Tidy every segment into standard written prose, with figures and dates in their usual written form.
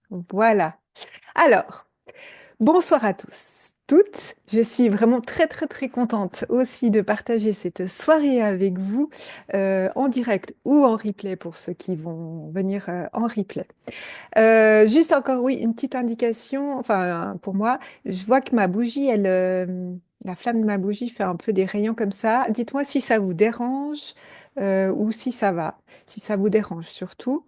Voilà. Alors, bonsoir à tous, toutes. Je suis vraiment très, très, très contente aussi de partager cette soirée avec vous en direct ou en replay pour ceux qui vont venir en replay. Juste encore, oui, une petite indication. Enfin, pour moi, je vois que ma bougie, la flamme de ma bougie fait un peu des rayons comme ça. Dites-moi si ça vous dérange ou si ça va. Si ça vous dérange surtout.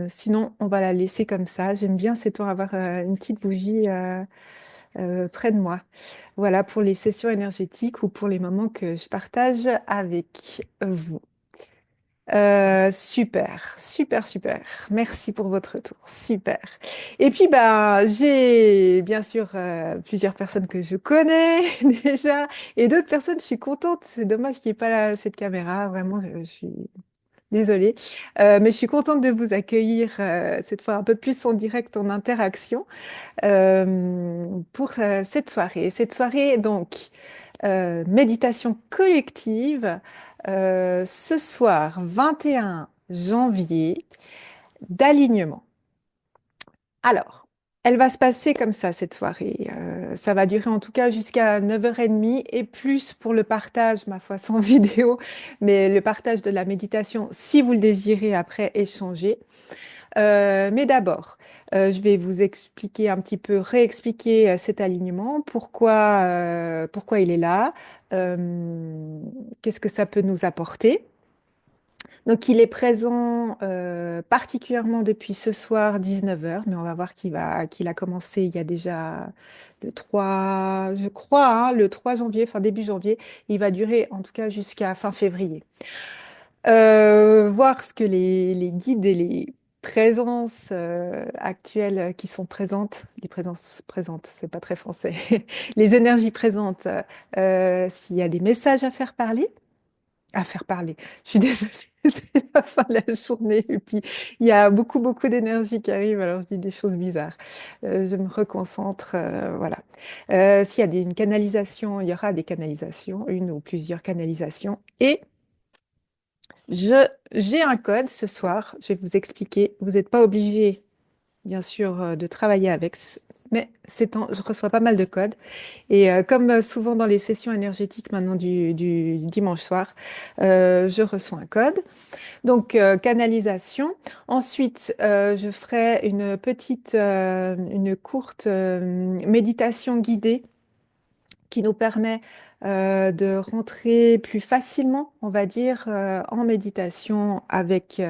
Sinon, on va la laisser comme ça. J'aime bien, c'est temps, avoir une petite bougie près de moi. Voilà pour les sessions énergétiques ou pour les moments que je partage avec vous. Super, super, super. Merci pour votre retour. Super. Et puis, bah, j'ai bien sûr plusieurs personnes que je connais déjà et d'autres personnes, je suis contente. C'est dommage qu'il n'y ait pas cette caméra. Vraiment, je suis désolée. Mais je suis contente de vous accueillir cette fois un peu plus en direct, en interaction pour cette soirée. Cette soirée, donc, méditation collective ce soir, 21 janvier, d'alignement. Alors, elle va se passer comme ça, cette soirée. Ça va durer en tout cas jusqu'à 9h30 et plus pour le partage, ma foi, sans vidéo, mais le partage de la méditation, si vous le désirez après échanger. Mais d'abord, je vais vous expliquer un petit peu, réexpliquer cet alignement, pourquoi il est là, qu'est-ce que ça peut nous apporter. Donc, il est présent particulièrement depuis ce soir 19h, mais on va voir qu'il a commencé il y a déjà le 3, je crois, hein, le 3 janvier, fin début janvier. Il va durer en tout cas jusqu'à fin février. Voir ce que les guides et les présences actuelles qui sont présentes, les présences présentes, c'est pas très français, les énergies présentes, s'il y a des messages à faire parler. Je suis désolée, c'est la fin de la journée et puis il y a beaucoup, beaucoup d'énergie qui arrive, alors je dis des choses bizarres. Je me reconcentre, voilà. S'il y a une canalisation, il y aura des canalisations, une ou plusieurs canalisations. Et j'ai un code ce soir, je vais vous expliquer. Vous n'êtes pas obligé, bien sûr, de travailler avec, mais je reçois pas mal de codes. Et comme souvent dans les sessions énergétiques maintenant du dimanche soir, je reçois un code. Donc, canalisation. Ensuite, je ferai une courte méditation guidée qui nous permet de rentrer plus facilement, on va dire, en méditation avec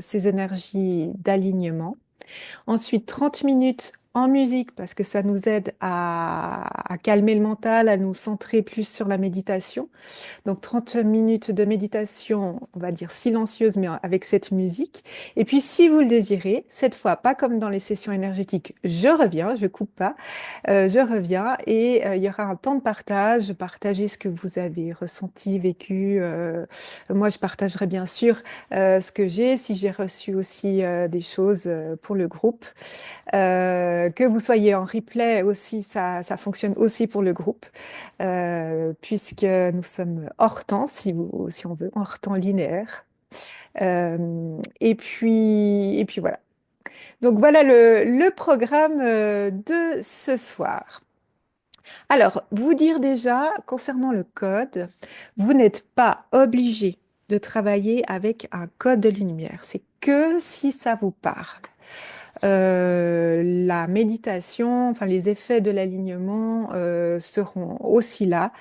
ces énergies d'alignement. Ensuite, 30 minutes en musique parce que ça nous aide à calmer le mental, à nous centrer plus sur la méditation. Donc 30 minutes de méditation, on va dire silencieuse, mais avec cette musique. Et puis si vous le désirez, cette fois, pas comme dans les sessions énergétiques, je reviens, je coupe pas, je reviens et il y aura un temps de partage, partager ce que vous avez ressenti, vécu. Moi, je partagerai bien sûr ce que j'ai, si j'ai reçu aussi des choses pour le groupe. Que vous soyez en replay aussi, ça fonctionne aussi pour le groupe, puisque nous sommes hors temps, si on veut, hors temps linéaire. Et puis voilà. Donc voilà le programme de ce soir. Alors, vous dire déjà, concernant le code, vous n'êtes pas obligé de travailler avec un code de lumière. C'est que si ça vous parle. La méditation, enfin les effets de l'alignement seront aussi là.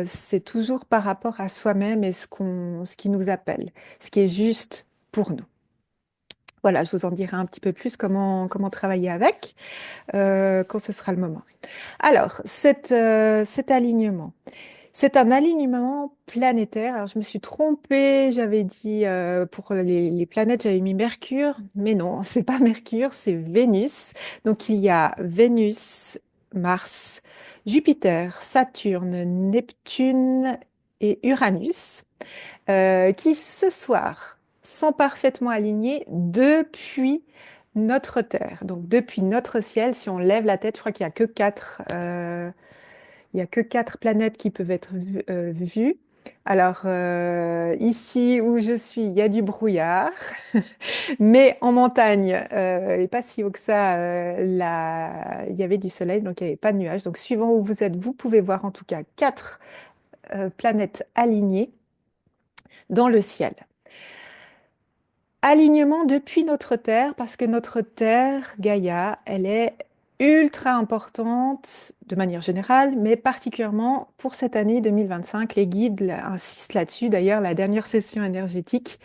C'est toujours par rapport à soi-même et ce qui nous appelle, ce qui est juste pour nous. Voilà, je vous en dirai un petit peu plus comment travailler avec quand ce sera le moment. Alors, cet alignement. C'est un alignement planétaire. Alors, je me suis trompée. J'avais dit pour les planètes, j'avais mis Mercure, mais non, c'est pas Mercure, c'est Vénus. Donc, il y a Vénus, Mars, Jupiter, Saturne, Neptune et Uranus qui ce soir sont parfaitement alignés depuis notre Terre. Donc, depuis notre ciel, si on lève la tête, je crois qu'il y a que quatre. Il y a que quatre planètes qui peuvent être vues. Alors, ici où je suis, il y a du brouillard, mais en montagne, et pas si haut que ça, il y avait du soleil, donc il n'y avait pas de nuages. Donc, suivant où vous êtes, vous pouvez voir en tout cas quatre planètes alignées dans le ciel. Alignement depuis notre Terre, parce que notre Terre, Gaïa, elle est ultra importante de manière générale, mais particulièrement pour cette année 2025. Les guides insistent là-dessus. D'ailleurs, la dernière session énergétique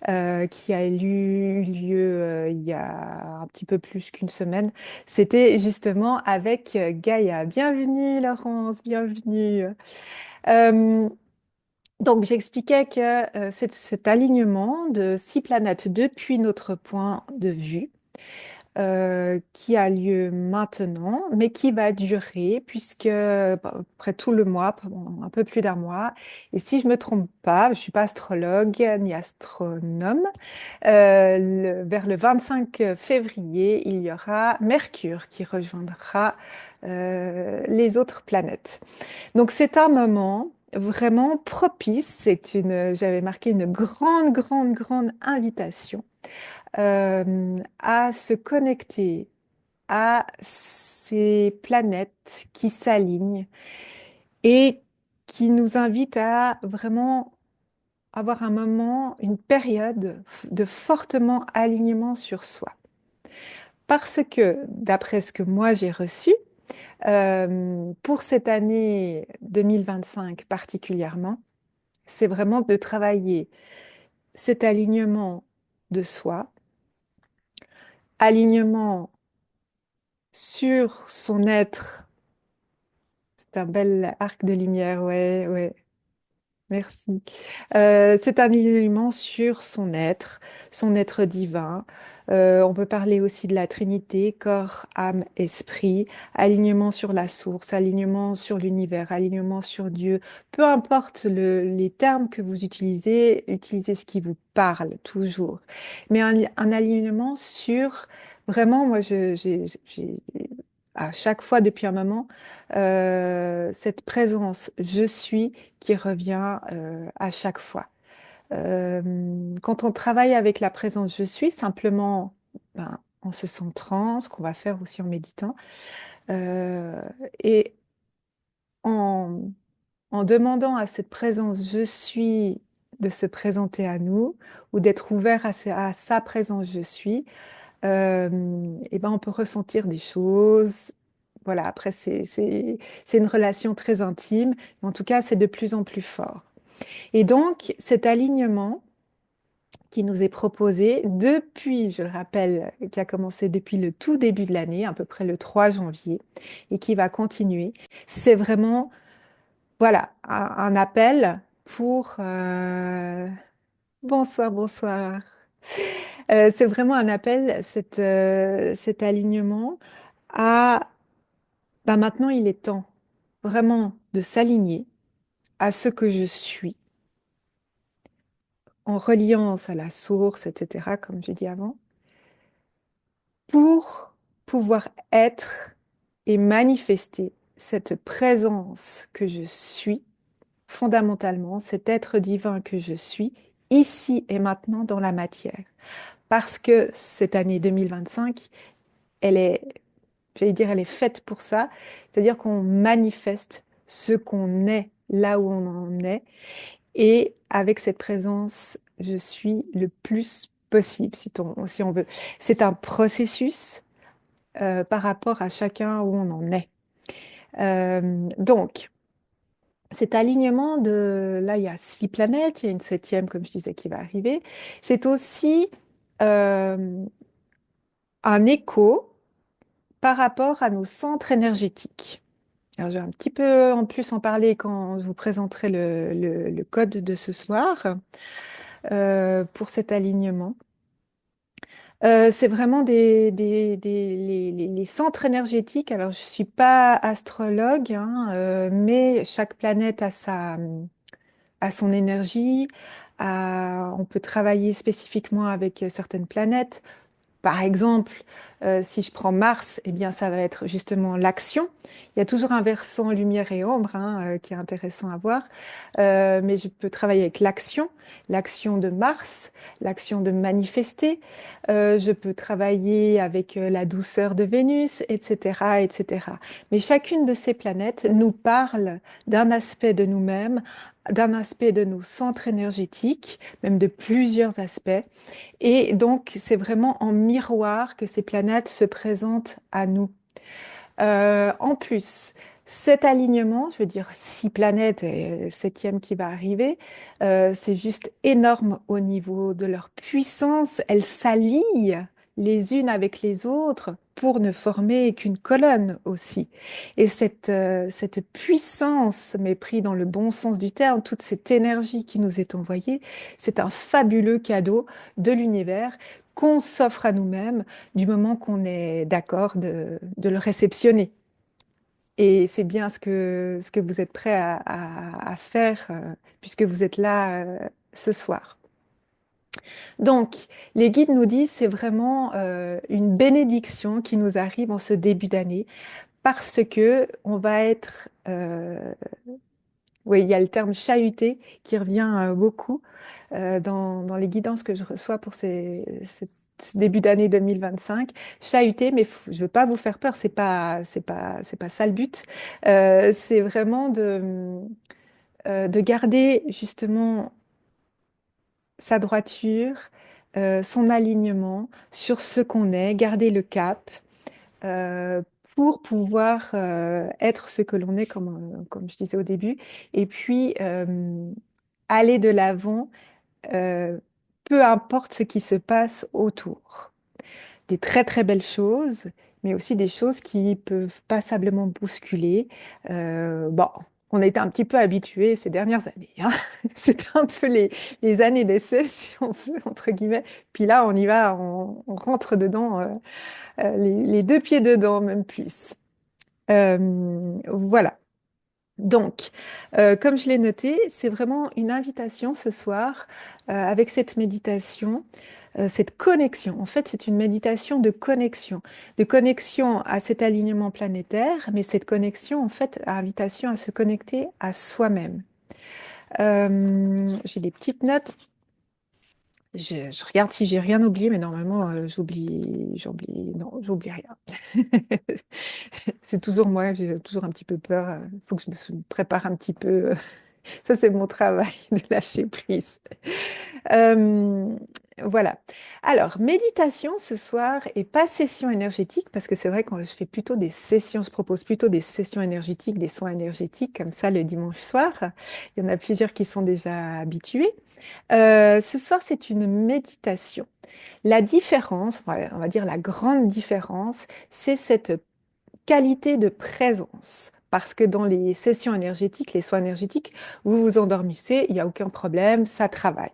qui a eu lieu il y a un petit peu plus qu'une semaine, c'était justement avec Gaïa. Bienvenue Laurence, bienvenue. Euh, donc, j'expliquais que cet alignement de six planètes depuis notre point de vue, qui a lieu maintenant, mais qui va durer puisque près tout le mois, pendant un peu plus d'un mois. Et si je me trompe pas, je suis pas astrologue ni astronome, vers le 25 février, il y aura Mercure qui rejoindra les autres planètes. Donc c'est un moment vraiment propice. J'avais marqué une grande, grande, grande invitation à se connecter à ces planètes qui s'alignent et qui nous invitent à vraiment avoir un moment, une période de fortement alignement sur soi. Parce que, d'après ce que moi j'ai reçu, pour cette année 2025 particulièrement, c'est vraiment de travailler cet alignement de soi, alignement sur son être. C'est un bel arc de lumière, ouais, ouais. Merci. C'est un alignement sur son être divin. On peut parler aussi de la Trinité, corps, âme, esprit, alignement sur la source, alignement sur l'univers, alignement sur Dieu. Peu importe les termes que vous utilisez, utilisez ce qui vous parle toujours. Mais un alignement sur, vraiment, moi, à chaque fois depuis un moment, cette présence je suis qui revient à chaque fois. Quand on travaille avec la présence je suis, simplement en se centrant, ce qu'on va faire aussi en méditant, euh, et en, en demandant à cette présence je suis de se présenter à nous ou d'être ouvert à sa présence je suis, et ben on peut ressentir des choses. Voilà, après, c'est une relation très intime, mais en tout cas, c'est de plus en plus fort. Et donc, cet alignement qui nous est proposé depuis, je le rappelle, qui a commencé depuis le tout début de l'année, à peu près le 3 janvier, et qui va continuer, c'est vraiment, voilà, un appel pour... Bonsoir, bonsoir. C'est vraiment un appel, cet alignement à... Ben maintenant, il est temps vraiment de s'aligner à ce que je suis, en reliance à la source, etc., comme j'ai dit avant, pour pouvoir être et manifester cette présence que je suis, fondamentalement, cet être divin que je suis, ici et maintenant dans la matière. Parce que cette année 2025, elle est, j'allais dire, elle est faite pour ça, c'est-à-dire qu'on manifeste ce qu'on est là où on en est. Et avec cette présence, je suis le plus possible, si on veut. C'est un processus par rapport à chacun où on en est. Donc, cet alignement là, il y a six planètes, il y a une septième, comme je disais, qui va arriver. C'est aussi euh, un écho par rapport à nos centres énergétiques. Alors, je vais un petit peu en plus en parler quand je vous présenterai le code de ce soir. Pour cet alignement. C'est vraiment les centres énergétiques. Alors, je ne suis pas astrologue, hein, mais chaque planète a son énergie. On peut travailler spécifiquement avec certaines planètes. Par exemple, si je prends Mars, eh bien, ça va être justement l'action. Il y a toujours un versant lumière et ombre hein, qui est intéressant à voir. Mais je peux travailler avec l'action, l'action de Mars, l'action de manifester. Je peux travailler avec la douceur de Vénus, etc., etc. Mais chacune de ces planètes nous parle d'un aspect de nous-mêmes, d'un aspect de nos centres énergétiques, même de plusieurs aspects. Et donc, c'est vraiment en miroir que ces planètes se présentent à nous. En plus, cet alignement, je veux dire 6 planètes et septième qui va arriver, c'est juste énorme au niveau de leur puissance. Elles s'allient les unes avec les autres pour ne former qu'une colonne aussi. Et cette puissance, mais pris dans le bon sens du terme, toute cette énergie qui nous est envoyée, c'est un fabuleux cadeau de l'univers qu'on s'offre à nous-mêmes du moment qu'on est d'accord de le réceptionner. Et c'est bien ce que vous êtes prêt à faire puisque vous êtes là ce soir. Donc, les guides nous disent c'est vraiment une bénédiction qui nous arrive en ce début d'année parce que on va être, oui, il y a le terme chahuté qui revient beaucoup dans les guidances que je reçois pour ce début d'année 2025. Chahuté, mais je veux pas vous faire peur, c'est pas ça le but. C'est vraiment de garder justement sa droiture, son alignement sur ce qu'on est, garder le cap euh, pour pouvoir être ce que l'on est, comme je disais au début, et puis aller de l'avant, euh, peu importe ce qui se passe autour. Des très très belles choses, mais aussi des choses qui peuvent passablement bousculer. Bon, on a été un petit peu habitués ces dernières années, hein. C'était un peu les années d'essai, si on veut, entre guillemets. Puis là, on y va, on rentre dedans, les 2 pieds dedans, même plus. Voilà. Donc, comme je l'ai noté, c'est vraiment une invitation ce soir avec cette méditation, cette connexion. En fait, c'est une méditation de connexion à cet alignement planétaire, mais cette connexion, en fait, invitation à se connecter à soi-même. J'ai des petites notes. Je regarde si j'ai rien oublié, mais normalement, non, j'oublie rien. C'est toujours moi, j'ai toujours un petit peu peur. Il faut que me prépare un petit peu. Ça, c'est mon travail de lâcher prise. Euh, voilà. Alors, méditation ce soir et pas session énergétique, parce que c'est vrai que je fais plutôt des sessions, je propose plutôt des sessions énergétiques, des soins énergétiques, comme ça le dimanche soir. Il y en a plusieurs qui sont déjà habitués. Ce soir, c'est une méditation. La différence, on va dire la grande différence, c'est cette qualité de présence. Parce que dans les sessions énergétiques, les soins énergétiques, vous vous endormissez, il n'y a aucun problème, ça travaille.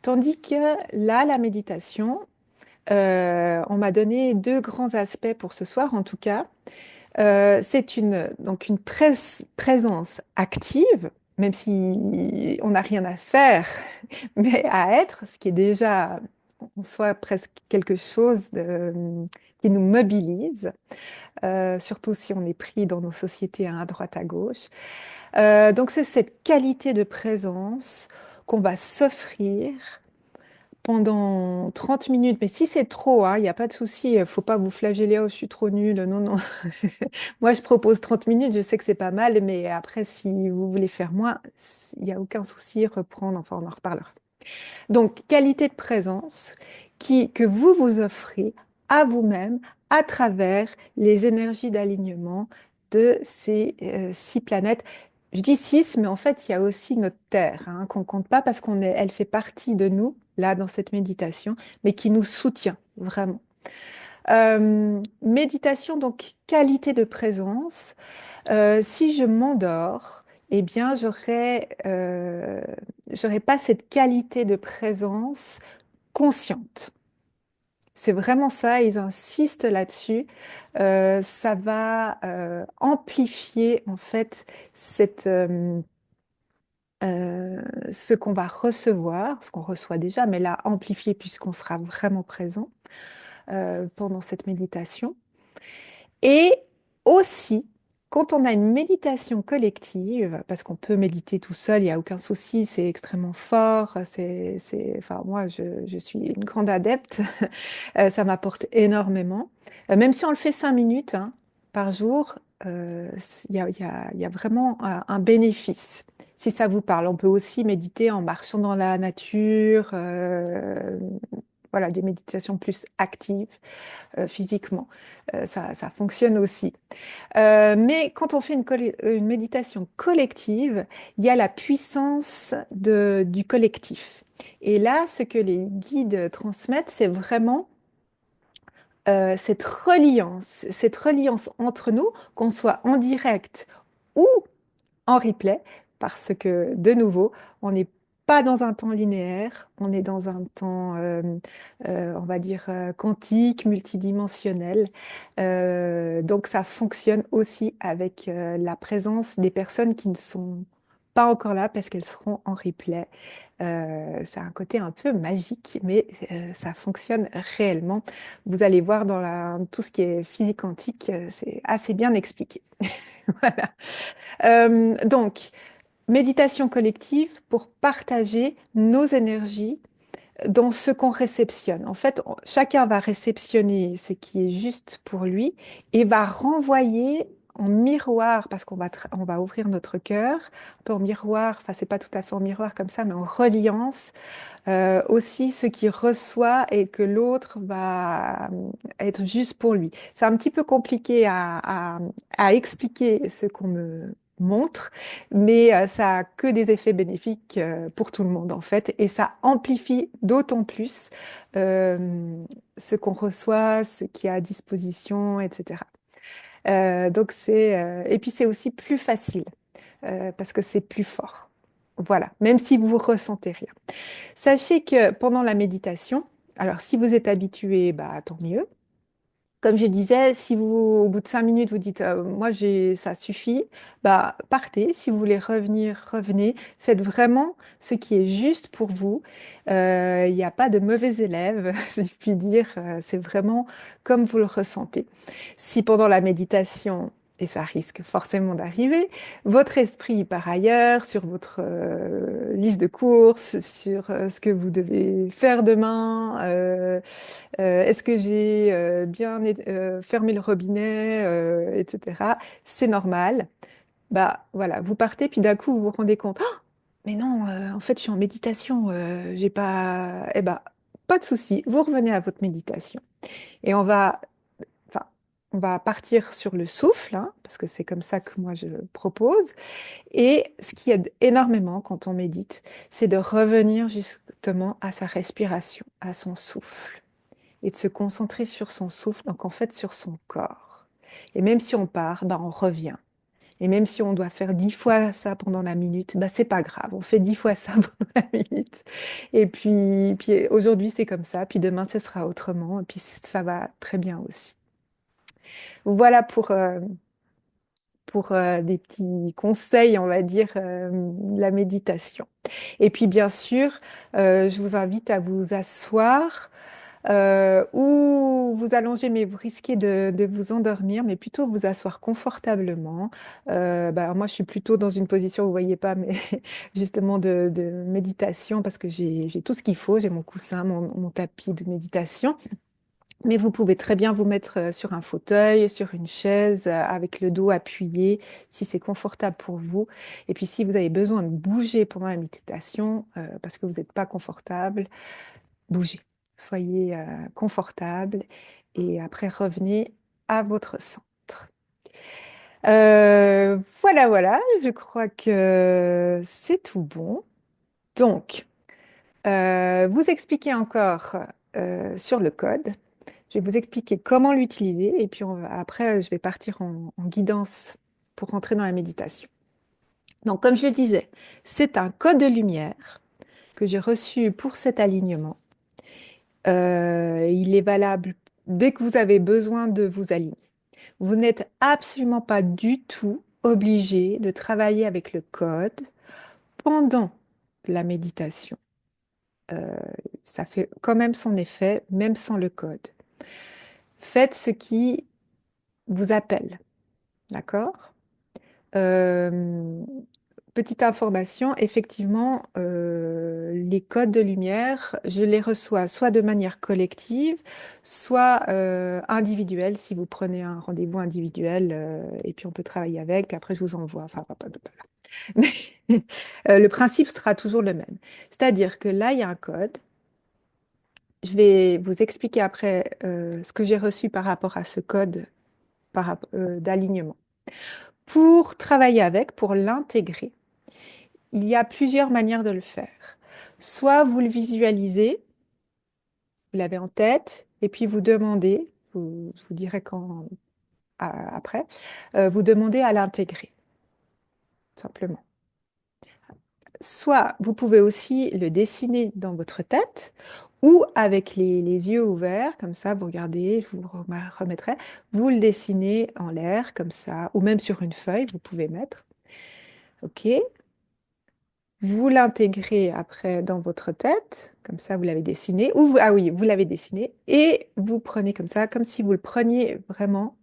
Tandis que là, la méditation, on m'a donné 2 grands aspects pour ce soir, en tout cas. C'est donc une présence active, même si on n'a rien à faire, mais à être, ce qui est déjà en soi presque quelque chose qui nous mobilise, surtout si on est pris dans nos sociétés à droite, à gauche. Donc c'est cette qualité de présence qu'on va s'offrir pendant 30 minutes. Mais si c'est trop, hein, il n'y a pas de souci, il ne faut pas vous flageller, oh, je suis trop nulle. Non, non. Moi, je propose 30 minutes, je sais que c'est pas mal, mais après, si vous voulez faire moins, il n'y a aucun souci, reprendre, enfin, on en reparlera. Donc, qualité de présence que vous vous offrez à vous-même à travers les énergies d'alignement de ces 6 planètes. Je dis 6, mais en fait, il y a aussi notre Terre, hein, qu'on compte pas parce elle fait partie de nous, là, dans cette méditation, mais qui nous soutient vraiment. Méditation, donc qualité de présence. Si je m'endors, eh bien, j'aurais pas cette qualité de présence consciente. C'est vraiment ça, ils insistent là-dessus. Ça va amplifier en fait cette, ce qu'on va recevoir, ce qu'on reçoit déjà, mais là amplifier puisqu'on sera vraiment présent. pendant cette méditation. Et aussi, quand on a une méditation collective, parce qu'on peut méditer tout seul, il n'y a aucun souci, c'est extrêmement fort, enfin, moi, je suis une grande adepte, ça m'apporte énormément. Même si on le fait 5 minutes hein, par jour, il y a vraiment un bénéfice. Si ça vous parle, on peut aussi méditer en marchant dans la nature, voilà, des méditations plus actives physiquement. Ça fonctionne aussi. Mais quand on fait une méditation collective, il y a la puissance du collectif. Et là, ce que les guides transmettent, c'est vraiment cette reliance entre nous, qu'on soit en direct ou en replay, parce que, de nouveau, on n'est pas dans un temps linéaire, on est dans un temps, on va dire, quantique, multidimensionnel. Donc, ça fonctionne aussi avec la présence des personnes qui ne sont pas encore là parce qu'elles seront en replay. Ça a un côté un peu magique, mais ça fonctionne réellement. Vous allez voir dans tout ce qui est physique quantique, c'est assez bien expliqué. Voilà. Donc, méditation collective pour partager nos énergies dans ce qu'on réceptionne. En fait, chacun va réceptionner ce qui est juste pour lui et va renvoyer en miroir, parce on va ouvrir notre cœur, un peu en miroir, enfin c'est pas tout à fait en miroir comme ça, mais en reliance, aussi ce qu'il reçoit et que l'autre va être juste pour lui. C'est un petit peu compliqué à expliquer ce qu'on me montre, mais ça a que des effets bénéfiques pour tout le monde en fait, et ça amplifie d'autant plus euh, ce qu'on reçoit, ce qui est à disposition, etc. Donc et puis c'est aussi plus facile parce que c'est plus fort. Voilà, même si vous ressentez rien. Sachez que pendant la méditation, alors si vous êtes habitué, bah, tant mieux. Comme je disais, si vous, au bout de 5 minutes, vous dites, moi, ça suffit, bah, partez. Si vous voulez revenir, revenez. Faites vraiment ce qui est juste pour vous. Il n'y a pas de mauvais élèves, si je puis dire. C'est vraiment comme vous le ressentez. Si pendant la méditation, et ça risque forcément d'arriver, votre esprit par ailleurs, sur votre liste de courses, sur ce que vous devez faire demain, est-ce que j'ai bien fermé le robinet, etc. C'est normal. Bah voilà, vous partez, puis d'un coup, vous vous rendez compte, ah, mais non, en fait, je suis en méditation, j'ai pas. Eh ben, pas de souci, vous revenez à votre méditation. Et enfin, on va partir sur le souffle, hein, parce que c'est comme ça que moi je propose. Et ce qui aide énormément quand on médite, c'est de revenir justement à sa respiration, à son souffle et de se concentrer sur son souffle, donc en fait sur son corps. Et même si on part, bah, on revient. Et même si on doit faire 10 fois ça pendant la minute, bah, c'est pas grave, on fait 10 fois ça pendant la minute. Et puis aujourd'hui c'est comme ça, puis demain ce sera autrement, et puis ça va très bien aussi. Voilà pour des petits conseils, on va dire, la méditation. Et puis bien sûr, je vous invite à vous asseoir ou vous allonger, mais vous risquez de vous endormir, mais plutôt vous asseoir confortablement. Bah, moi, je suis plutôt dans une position, vous voyez pas, mais justement de méditation parce que j'ai tout ce qu'il faut. J'ai mon coussin, mon tapis de méditation. Mais vous pouvez très bien vous mettre sur un fauteuil, sur une chaise, avec le dos appuyé, si c'est confortable pour vous. Et puis, si vous avez besoin de bouger pendant la méditation, parce que vous n'êtes pas confortable, bougez. Soyez confortable et après revenez à votre centre. Voilà, voilà, je crois que c'est tout bon. Donc, vous expliquez encore sur le code. Je vais vous expliquer comment l'utiliser et puis après, je vais partir en guidance pour rentrer dans la méditation. Donc, comme je le disais, c'est un code de lumière que j'ai reçu pour cet alignement. Il est valable dès que vous avez besoin de vous aligner. Vous n'êtes absolument pas du tout obligé de travailler avec le code pendant la méditation. Euh, Ça fait quand même son effet, même sans le code. Faites ce qui vous appelle, d'accord? Euh, Petite information, effectivement, les codes de lumière, je les reçois soit de manière collective, soit individuelle, si vous prenez un rendez-vous individuel, et puis on peut travailler avec, puis après je vous envoie. Enfin, mais, le principe sera toujours le même. C'est-à-dire que là, il y a un code. Je vais vous expliquer après ce que j'ai reçu par rapport à ce code d'alignement. Pour travailler avec, pour l'intégrer, il y a plusieurs manières de le faire. Soit vous le visualisez, vous l'avez en tête, et puis vous demandez, je vous dirai quand après, vous demandez à l'intégrer, simplement. Soit vous pouvez aussi le dessiner dans votre tête, ou avec les yeux ouverts, comme ça, vous regardez, je vous le remettrai, vous le dessinez en l'air, comme ça, ou même sur une feuille, vous pouvez mettre. OK? Vous l'intégrez après dans votre tête, comme ça vous l'avez dessiné, ah oui, vous l'avez dessiné, et vous prenez comme ça, comme si vous le preniez vraiment,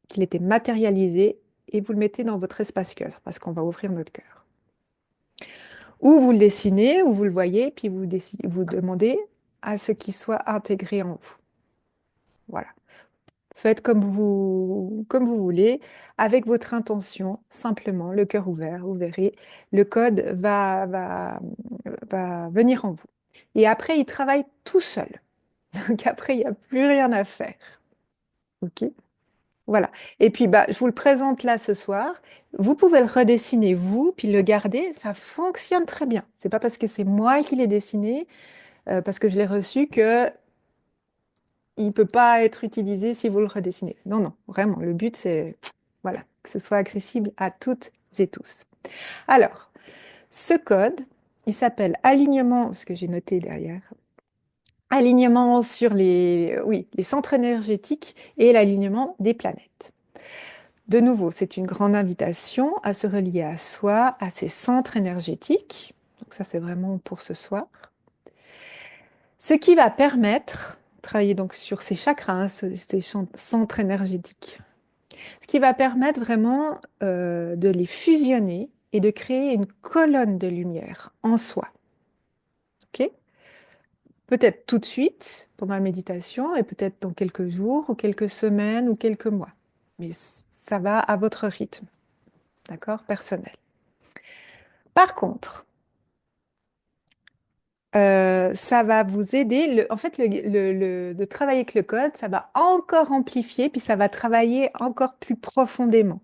qu'il était matérialisé, et vous le mettez dans votre espace cœur, parce qu'on va ouvrir notre cœur. Ou vous le dessinez, ou vous le voyez, puis vous demandez à ce qu'il soit intégré en vous. Voilà. Faites comme vous voulez, avec votre intention, simplement, le cœur ouvert, vous verrez, le code va venir en vous. Et après, il travaille tout seul. Donc après, il n'y a plus rien à faire. OK? Voilà. Et puis, bah, je vous le présente là ce soir. Vous pouvez le redessiner, vous, puis le garder. Ça fonctionne très bien. C'est pas parce que c'est moi qui l'ai dessiné, parce que je l'ai reçu, que il ne peut pas être utilisé si vous le redessinez. Non, non, vraiment, le but, c'est voilà, que ce soit accessible à toutes et tous. Alors, ce code, il s'appelle alignement, ce que j'ai noté derrière, alignement sur oui, les centres énergétiques et l'alignement des planètes. De nouveau, c'est une grande invitation à se relier à soi, à ses centres énergétiques. Donc ça, c'est vraiment pour ce soir. Ce qui va permettre, travailler donc sur ces chakras, hein, ces centres énergétiques, ce qui va permettre vraiment de les fusionner et de créer une colonne de lumière en soi. Ok? Peut-être tout de suite pendant la méditation et peut-être dans quelques jours ou quelques semaines ou quelques mois. Mais ça va à votre rythme, d'accord? Personnel. Par contre, ça va vous aider. En fait, de travailler avec le code, ça va encore amplifier, puis ça va travailler encore plus profondément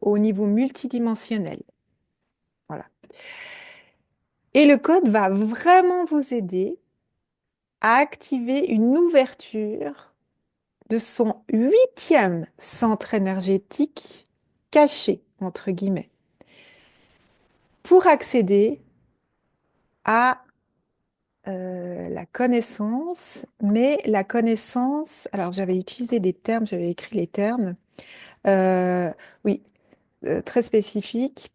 au niveau multidimensionnel. Voilà. Et le code va vraiment vous aider à activer une ouverture de son huitième centre énergétique caché, entre guillemets, pour accéder à la connaissance, mais la connaissance, alors j'avais utilisé des termes, j'avais écrit les termes, euh, oui, très spécifiques.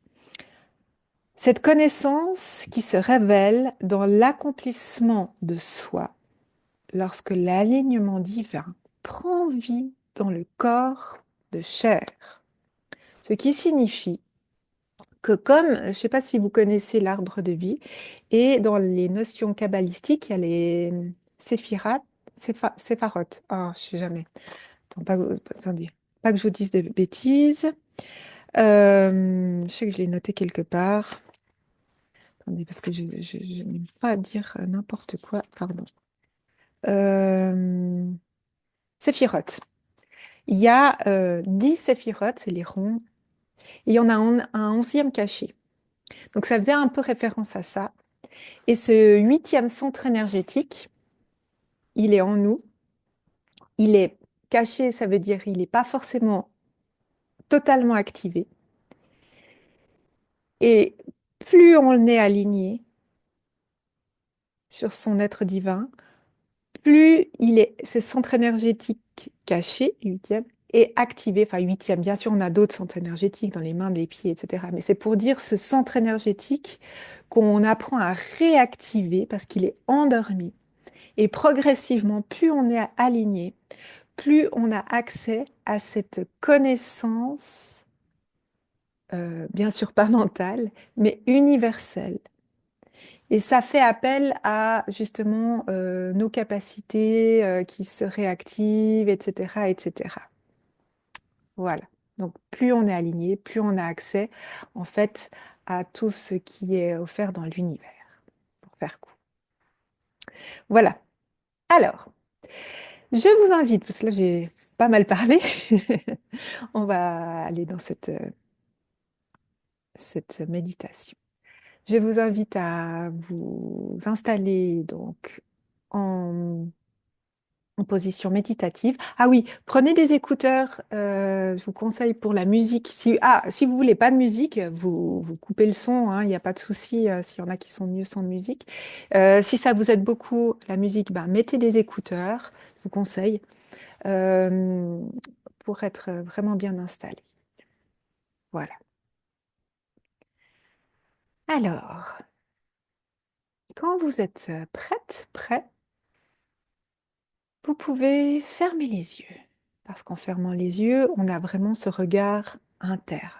Cette connaissance qui se révèle dans l'accomplissement de soi lorsque l'alignement divin prend vie dans le corps de chair. Ce qui signifie que comme, je ne sais pas si vous connaissez l'arbre de vie, et dans les notions kabbalistiques, il y a les séphirotes, sépharotes. Ah, je sais jamais. Attends, attendez, pas que je vous dise de bêtises. Je sais que je l'ai noté quelque part. Attendez, parce que je n'aime pas dire n'importe quoi. Pardon. Euh, Séphirotes. Il y a 10 séphirotes, c'est les ronds, et il y en a un 11e caché. Donc ça faisait un peu référence à ça. Et ce huitième centre énergétique, il est en nous. Il est caché, ça veut dire il n'est pas forcément totalement activé. Et plus on est aligné sur son être divin, plus ce centre énergétique caché, huitième, est activé. Enfin, huitième, bien sûr, on a d'autres centres énergétiques dans les mains, les pieds, etc. Mais c'est pour dire ce centre énergétique qu'on apprend à réactiver parce qu'il est endormi. Et progressivement, plus on est aligné, plus on a accès à cette connaissance, bien sûr pas mentale, mais universelle. Et ça fait appel à justement nos capacités qui se réactivent, etc., etc. Voilà. Donc plus on est aligné, plus on a accès en fait à tout ce qui est offert dans l'univers, pour faire court. Voilà. Alors, je vous invite, parce que là j'ai pas mal parlé, on va aller dans cette méditation. Je vous invite à vous installer donc en en position méditative. Ah oui, prenez des écouteurs. Je vous conseille pour la musique. Si vous voulez pas de musique, vous coupez le son. Hein, il n'y a pas de souci s'il y en a qui sont mieux sans musique. Si ça vous aide beaucoup la musique, ben, mettez des écouteurs. Je vous conseille euh, pour être vraiment bien installé. Voilà. Alors, quand vous êtes prête, prêt, vous pouvez fermer les yeux. Parce qu'en fermant les yeux, on a vraiment ce regard interne.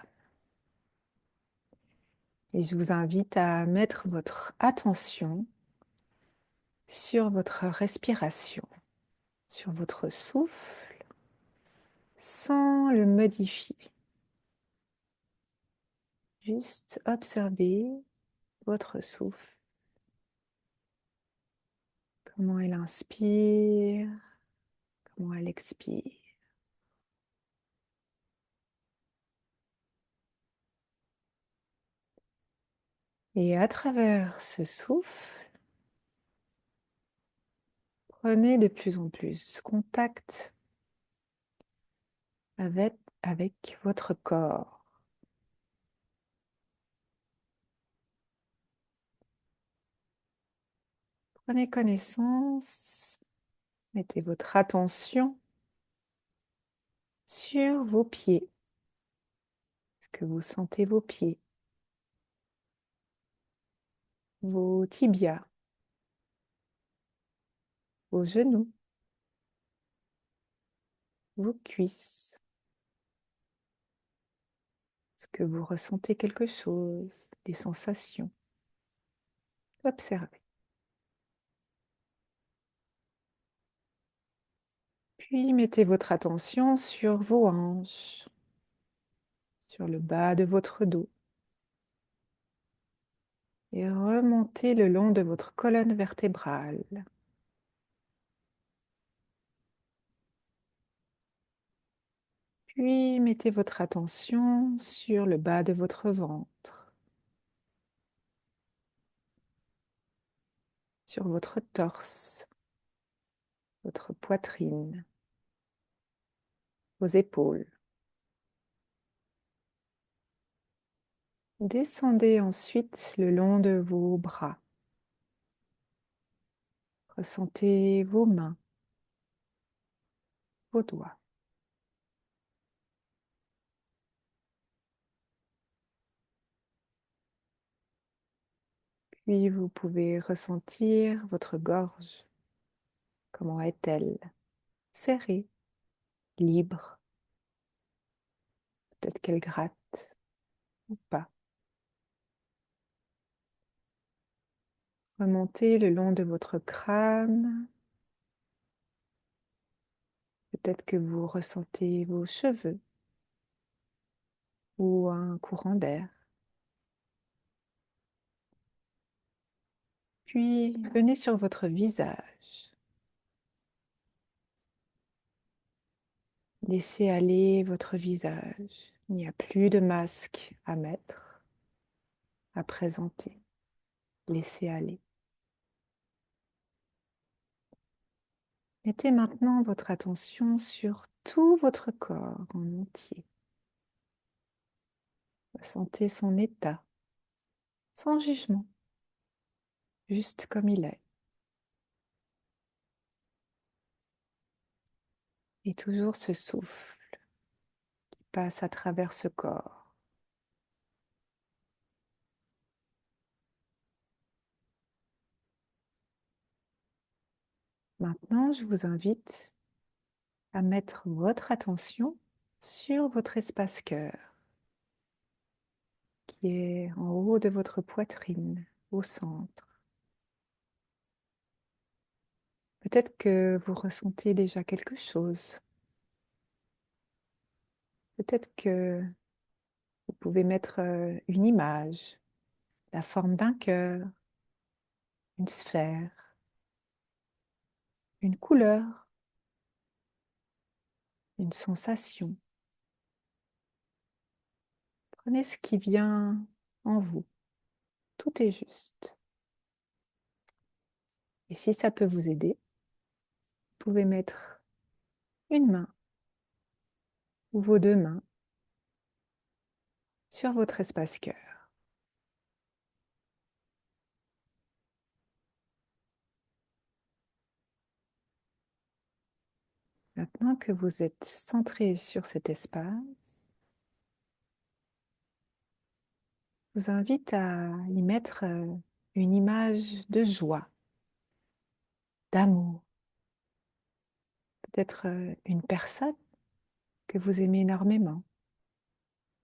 Et je vous invite à mettre votre attention sur votre respiration, sur votre souffle, sans le modifier. Juste observer votre souffle, comment elle inspire, comment elle expire. Et à travers ce souffle, prenez de plus en plus contact avec, avec votre corps. Prenez connaissance, mettez votre attention sur vos pieds. Est-ce que vous sentez vos pieds, vos tibias, vos genoux, vos cuisses? Est-ce que vous ressentez quelque chose, des sensations? Observez. Puis mettez votre attention sur vos hanches, sur le bas de votre dos et remontez le long de votre colonne vertébrale. Puis mettez votre attention sur le bas de votre ventre, sur votre torse, votre poitrine, vos épaules. Descendez ensuite le long de vos bras. Ressentez vos mains, vos doigts. Puis vous pouvez ressentir votre gorge. Comment est-elle? Serrée, libre. Peut-être qu'elle gratte ou pas. Remontez le long de votre crâne. Peut-être que vous ressentez vos cheveux ou un courant d'air. Puis venez sur votre visage. Laissez aller votre visage. Il n'y a plus de masque à mettre, à présenter. Laissez aller. Mettez maintenant votre attention sur tout votre corps en entier. Ressentez son état, sans jugement, juste comme il est. Et toujours ce souffle qui passe à travers ce corps. Maintenant, je vous invite à mettre votre attention sur votre espace cœur, qui est en haut de votre poitrine, au centre. Peut-être que vous ressentez déjà quelque chose. Peut-être que vous pouvez mettre une image, la forme d'un cœur, une sphère, une couleur, une sensation. Prenez ce qui vient en vous. Tout est juste. Et si ça peut vous aider, vous pouvez mettre une main ou vos deux mains sur votre espace cœur. Maintenant que vous êtes centré sur cet espace, je vous invite à y mettre une image de joie, d'amour, peut-être une personne que vous aimez énormément,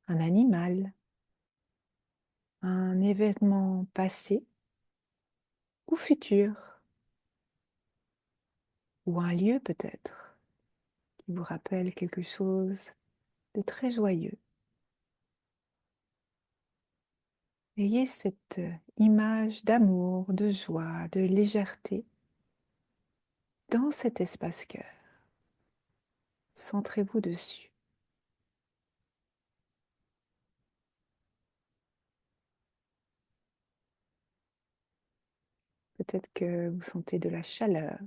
un animal, un événement passé ou futur, ou un lieu peut-être qui vous rappelle quelque chose de très joyeux. Ayez cette image d'amour, de joie, de légèreté dans cet espace cœur. Centrez-vous dessus. Peut-être que vous sentez de la chaleur.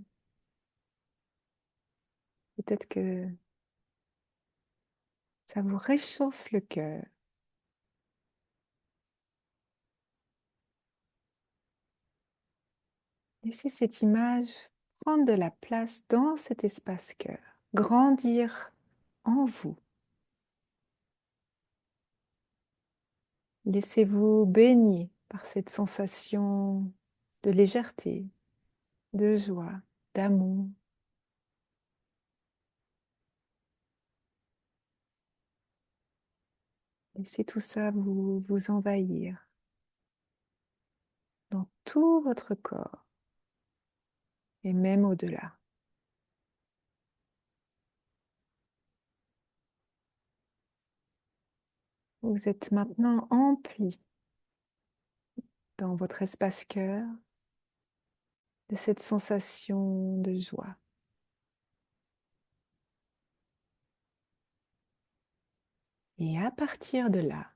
Peut-être que ça vous réchauffe le cœur. Laissez cette image prendre de la place dans cet espace cœur, grandir en vous. Laissez-vous baigner par cette sensation de légèreté, de joie, d'amour. Laissez tout ça vous envahir dans tout votre corps et même au-delà. Vous êtes maintenant empli dans votre espace cœur de cette sensation de joie. Et à partir de là,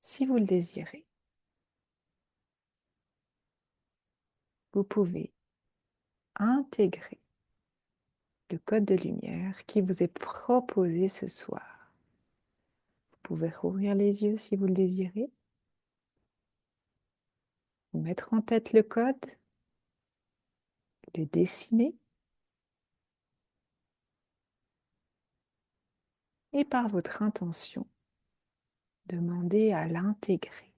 si vous le désirez, vous pouvez intégrer le code de lumière qui vous est proposé ce soir. Vous pouvez rouvrir les yeux si vous le désirez, vous mettre en tête le code, le dessiner et par votre intention, demander à l'intégrer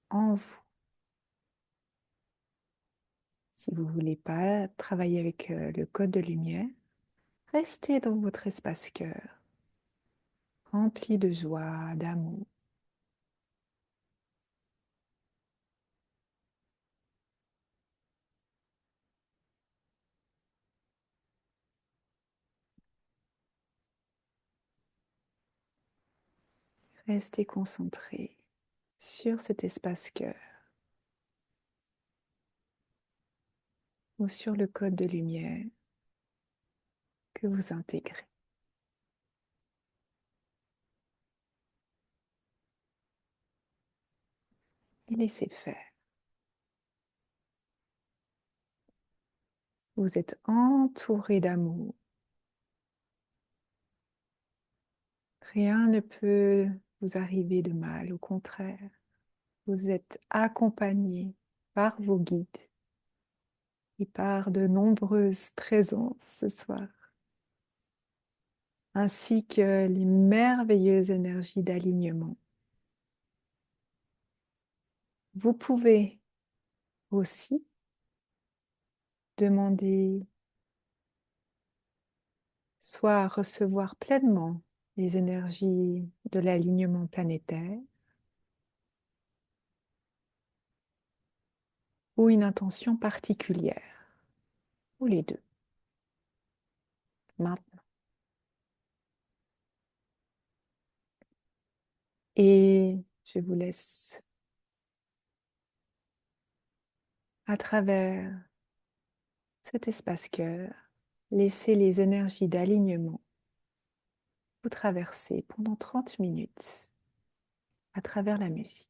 en vous. Si vous ne voulez pas travailler avec le code de lumière, restez dans votre espace cœur, rempli de joie, d'amour. Restez concentré sur cet espace cœur ou sur le code de lumière que vous intégrez. Et laissez faire. Vous êtes entouré d'amour. Rien ne peut vous arriver de mal, au contraire. Vous êtes accompagné par vos guides et par de nombreuses présences ce soir, ainsi que les merveilleuses énergies d'alignement. Vous pouvez aussi Demandez soit à recevoir pleinement les énergies de l'alignement planétaire ou une intention particulière, ou les deux. Maintenant. Et je vous laisse à travers cet espace cœur, laisser les énergies d'alignement vous traverser pendant 30 minutes à travers la musique.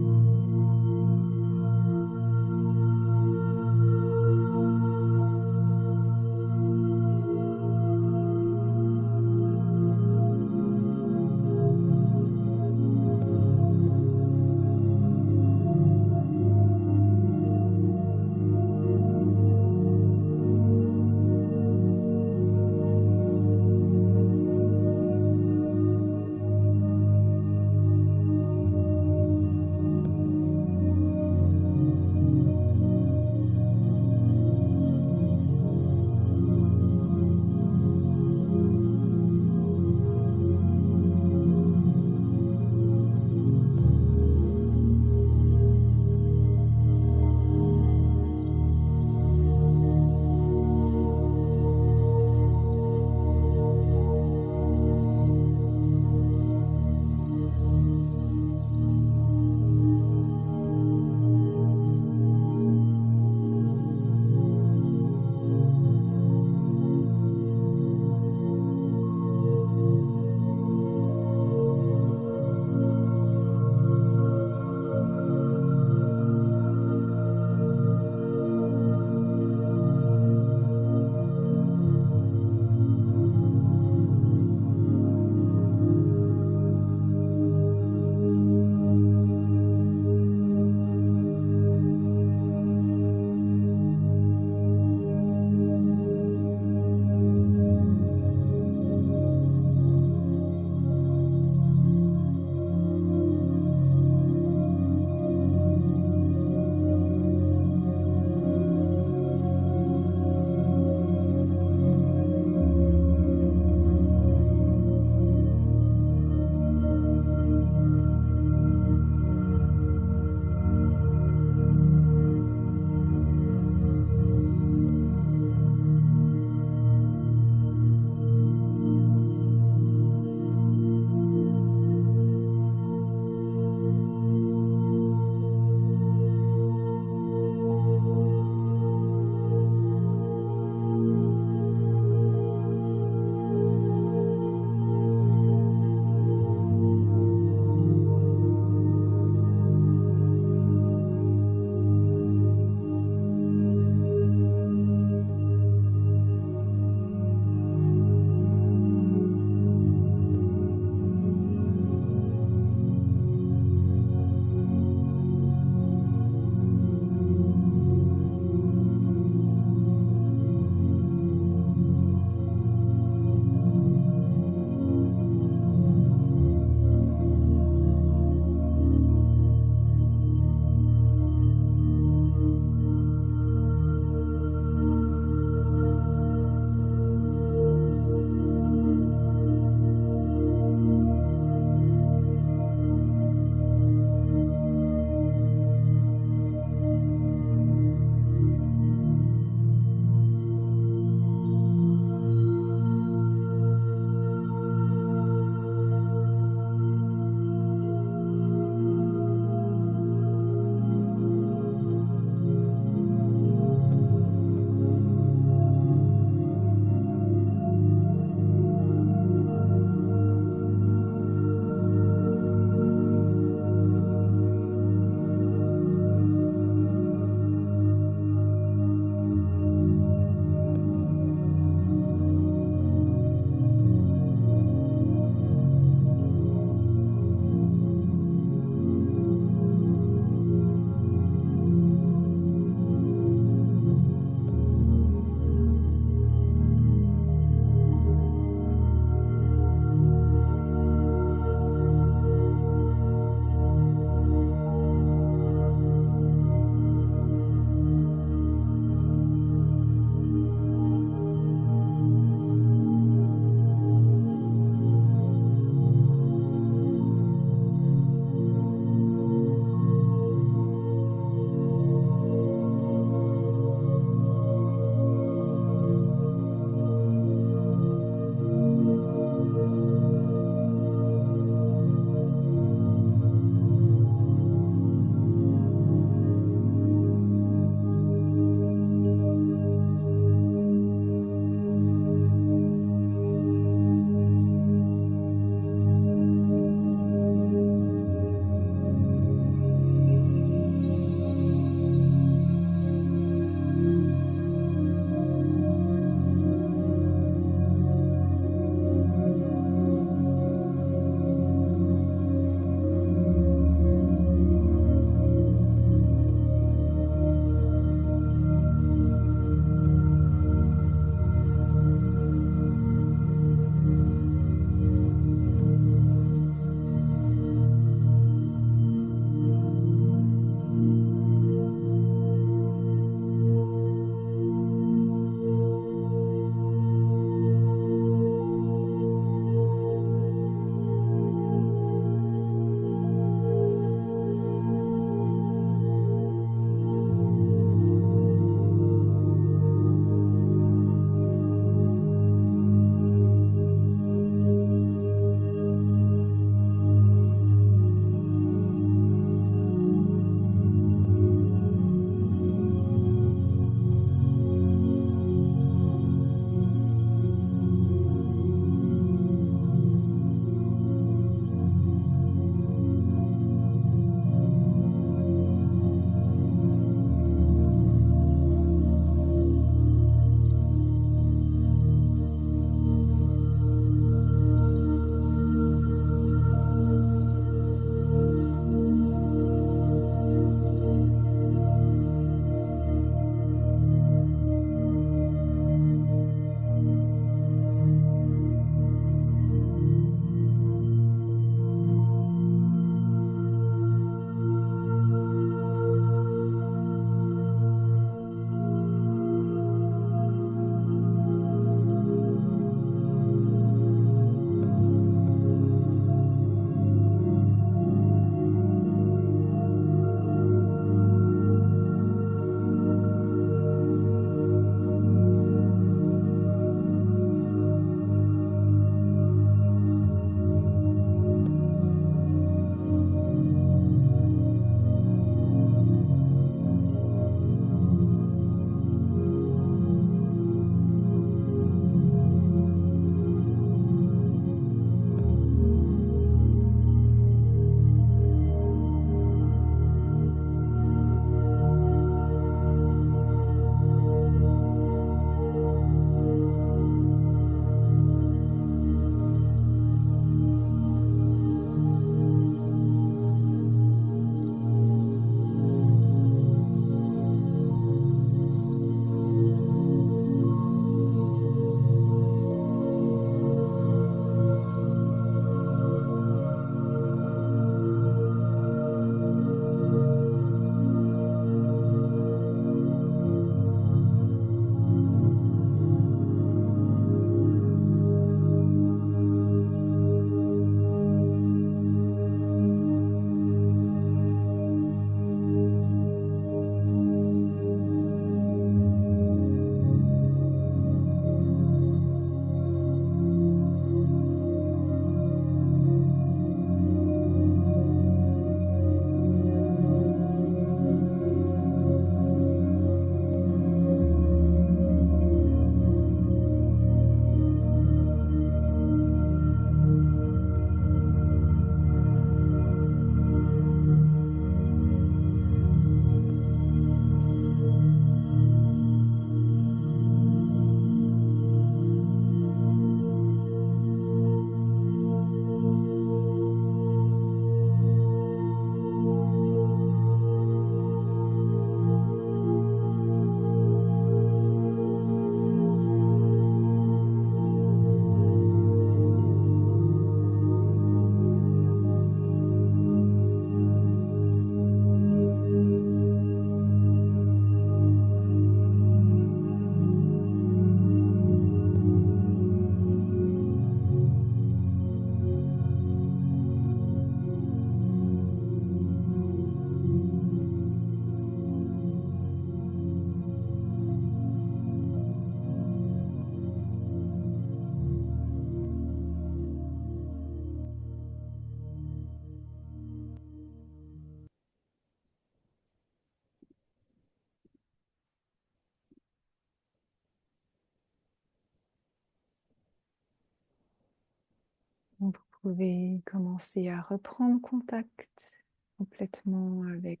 pouvez commencer à reprendre contact complètement avec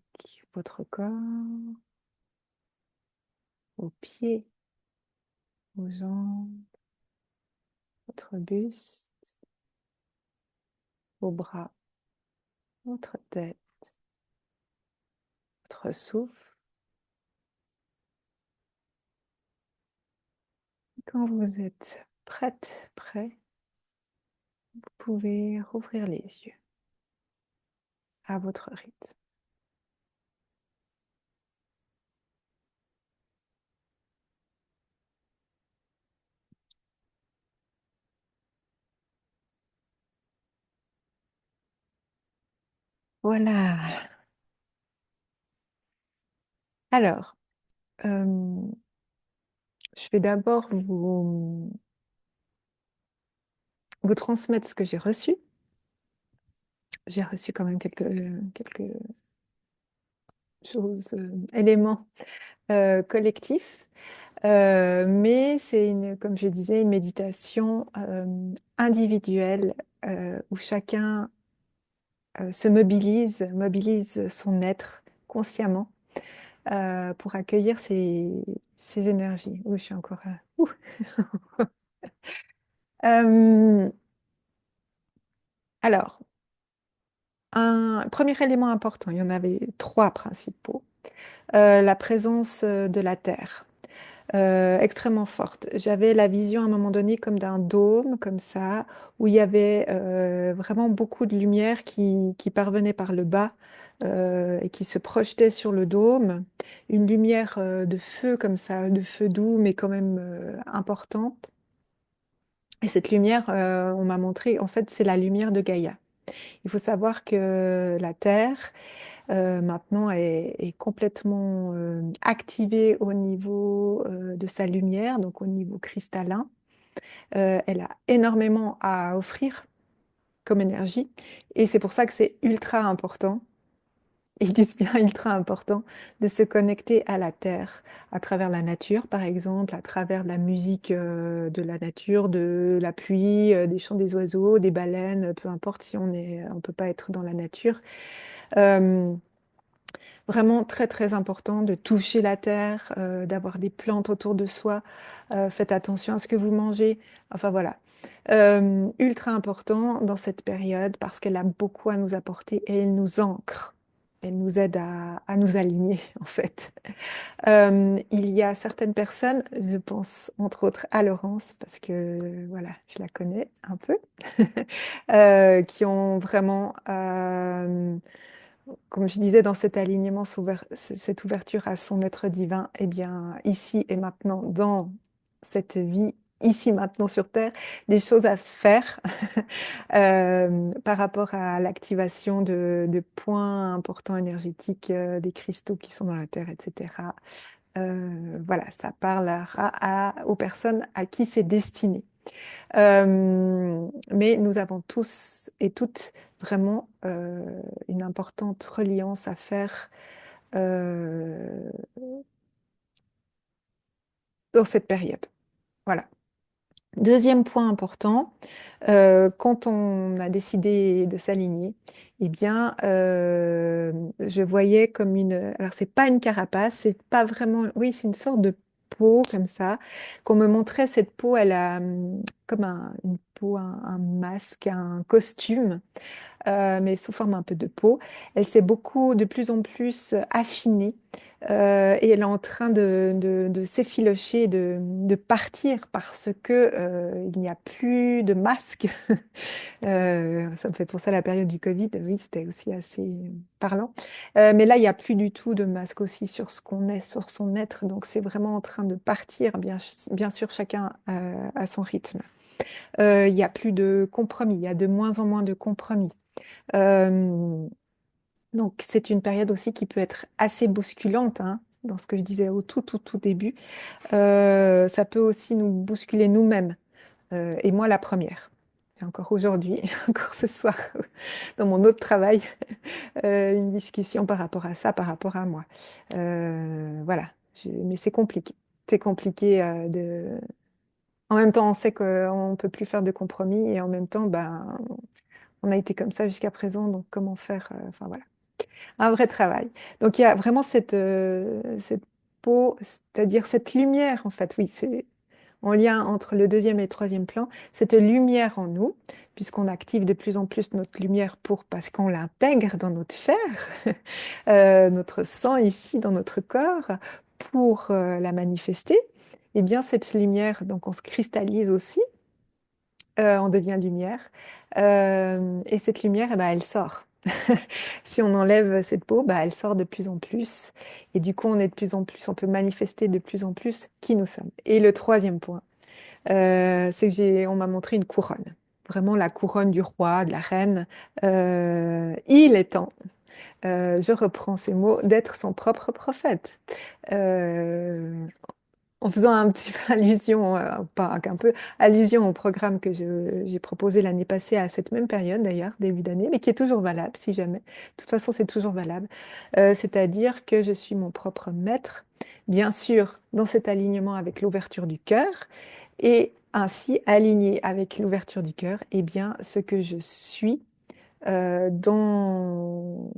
votre corps, vos pieds, vos jambes, votre buste, vos bras, votre tête, votre souffle. Quand vous êtes prête, prêt, vous pouvez rouvrir les yeux à votre rythme. Voilà. Alors, euh, je vais d'abord vous transmettre ce que j'ai reçu. J'ai reçu quand même quelques choses, éléments collectifs. Mais c'est comme je disais, une méditation individuelle où chacun mobilise son être consciemment pour accueillir ces énergies. Oui, je suis encore. Ouh. Euh, alors, un premier élément important, il y en avait trois principaux. La présence de la Terre. Extrêmement forte. J'avais la vision à un moment donné comme d'un dôme, comme ça, où il y avait vraiment beaucoup de lumière qui parvenait par le bas et qui se projetait sur le dôme. Une lumière de feu comme ça, de feu doux, mais quand même importante. Et cette lumière, on m'a montré, en fait, c'est la lumière de Gaïa. Il faut savoir que la Terre, maintenant, est complètement activée au niveau de sa lumière, donc au niveau cristallin. Elle a énormément à offrir comme énergie, et c'est pour ça que c'est ultra important. Ils disent bien ultra important de se connecter à la terre, à travers la nature, par exemple, à travers la musique de la nature, de la pluie, des chants des oiseaux, des baleines, peu importe si on peut pas être dans la nature. Euh, Vraiment très très important de toucher la terre, d'avoir des plantes autour de soi. Faites attention à ce que vous mangez. Enfin voilà. Ultra important dans cette période parce qu'elle a beaucoup à nous apporter et elle nous ancre. Elle nous aide à nous aligner en fait. Il y a certaines personnes, je pense entre autres à Laurence parce que voilà, je la connais un peu, qui ont vraiment comme je disais, dans cet alignement, cette ouverture à son être divin, eh bien, ici et maintenant, dans cette vie, ici maintenant sur Terre, des choses à faire par rapport à l'activation de points importants énergétiques, des cristaux qui sont dans la Terre, etc. Voilà, ça parlera aux personnes à qui c'est destiné. Mais nous avons tous et toutes vraiment une importante reliance à faire euh, dans cette période. Voilà. Deuxième point important, quand on a décidé de s'aligner, eh bien, je voyais comme une. Alors, c'est pas une carapace, c'est pas vraiment. Oui, c'est une sorte de peau comme ça. Qu'on me montrait cette peau, elle a comme une peau, un masque, un costume mais sous forme un peu de peau. Elle s'est de plus en plus affinée et elle est en train de s'effilocher, de partir parce que il n'y a plus de masque. Ça me fait penser à la période du Covid, oui, c'était aussi assez parlant. Mais là, il n'y a plus du tout de masque aussi sur ce qu'on est, sur son être. Donc, c'est vraiment en train de partir, bien sûr, chacun à son rythme. Il n'y a plus de compromis, il y a de moins en moins de compromis. Euh, donc, c'est une période aussi qui peut être assez bousculante, hein, dans ce que je disais au tout début. Ça peut aussi nous bousculer nous-mêmes, et moi la première. Et encore aujourd'hui, encore ce soir, dans mon autre travail, une discussion par rapport à ça, par rapport à moi. Voilà. Mais c'est compliqué. C'est compliqué En même temps, on sait qu'on ne peut plus faire de compromis et en même temps, ben, on a été comme ça jusqu'à présent, donc comment faire, enfin voilà, un vrai travail. Donc il y a vraiment cette peau, c'est-à-dire cette lumière, en fait, oui, c'est en lien entre le deuxième et le troisième plan, cette lumière en nous, puisqu'on active de plus en plus notre lumière parce qu'on l'intègre dans notre chair, notre sang ici dans notre corps, pour la manifester. Eh bien, cette lumière, donc on se cristallise aussi, on devient lumière, et cette lumière, eh ben, elle sort. Si on enlève cette peau, bah, elle sort de plus en plus. Et du coup, on est de plus en plus, on peut manifester de plus en plus qui nous sommes. Et le troisième point, c'est que on m'a montré une couronne. Vraiment la couronne du roi, de la reine. Il est temps, je reprends ces mots, d'être son propre prophète. Euh, En faisant un petit peu allusion, pas qu'un peu, allusion au programme que j'ai proposé l'année passée à cette même période d'ailleurs, début d'année, mais qui est toujours valable si jamais. De toute façon, c'est toujours valable. C'est-à-dire que je suis mon propre maître, bien sûr, dans cet alignement avec l'ouverture du cœur, et ainsi aligné avec l'ouverture du cœur, eh bien, ce que je suis dans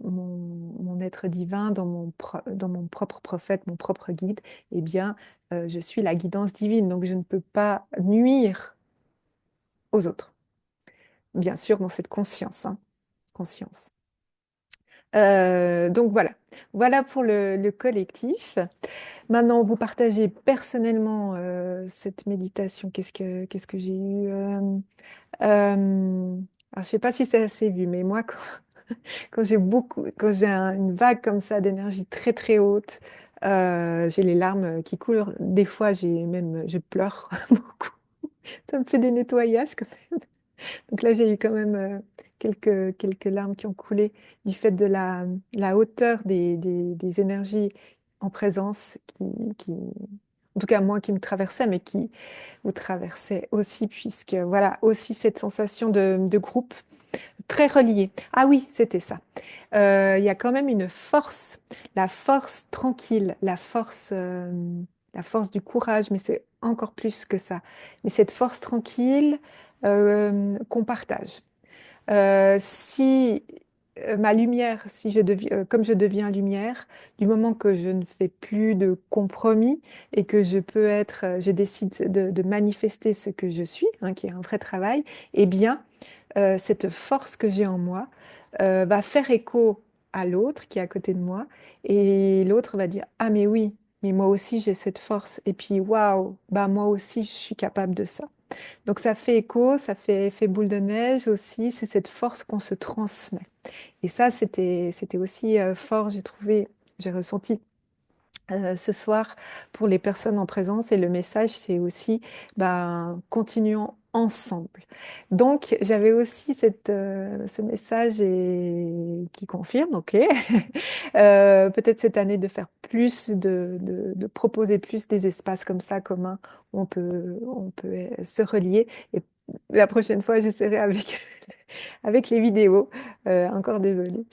mon être divin, dans mon propre prophète, mon propre guide, eh bien, je suis la guidance divine, donc je ne peux pas nuire aux autres. Bien sûr, dans cette conscience, hein, conscience. Donc voilà, voilà pour le collectif. Maintenant, vous partagez personnellement cette méditation. Qu'est-ce que j'ai eu alors, je ne sais pas si c'est assez vu, mais moi, quand j'ai une vague comme ça d'énergie très très haute, j'ai les larmes qui coulent. Des fois, je pleure beaucoup. Ça me fait des nettoyages quand même. Donc là, j'ai eu quand même quelques larmes qui ont coulé du fait de la hauteur des énergies en présence en tout cas moi qui me traversait, mais qui vous traversait aussi, puisque voilà, aussi cette sensation de groupe très relié. Ah oui, c'était ça. Il y a quand même une force, la force tranquille, la force du courage, mais c'est encore plus que ça. Mais cette force tranquille qu'on partage. Si ma lumière, si je deviens, comme je deviens lumière, du moment que je ne fais plus de compromis et que je décide de manifester ce que je suis, hein, qui est un vrai travail, eh bien, cette force que j'ai en moi va faire écho à l'autre qui est à côté de moi et l'autre va dire, ah mais oui, mais moi aussi j'ai cette force et puis waouh, bah moi aussi je suis capable de ça. Donc ça fait écho, ça fait effet boule de neige aussi, c'est cette force qu'on se transmet. Et ça, c'était aussi fort, j'ai trouvé, j'ai ressenti ce soir pour les personnes en présence. Et le message, c'est aussi, ben, continuons ensemble. Donc, j'avais aussi ce message qui confirme, OK, peut-être cette année de faire plus, de proposer plus des espaces comme ça communs où on peut se relier. Et la prochaine fois, j'essaierai avec, avec les vidéos. Encore désolée.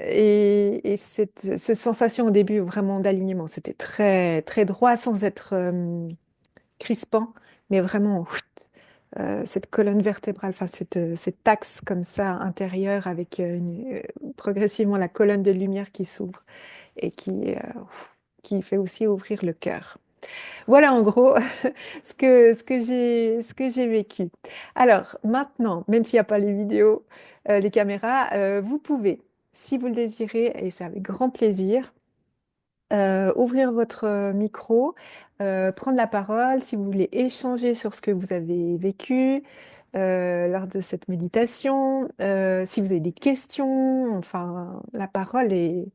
Et cette sensation au début vraiment d'alignement, c'était très, très droit sans être crispant, mais vraiment cette colonne vertébrale, enfin cet axe comme ça intérieur avec progressivement la colonne de lumière qui s'ouvre et qui fait aussi ouvrir le cœur. Voilà en gros ce que j'ai vécu. Alors maintenant, même s'il n'y a pas les vidéos, les caméras, vous pouvez, si vous le désirez, et c'est avec grand plaisir, ouvrir votre micro, prendre la parole si vous voulez échanger sur ce que vous avez vécu lors de cette méditation, si vous avez des questions, enfin, la parole est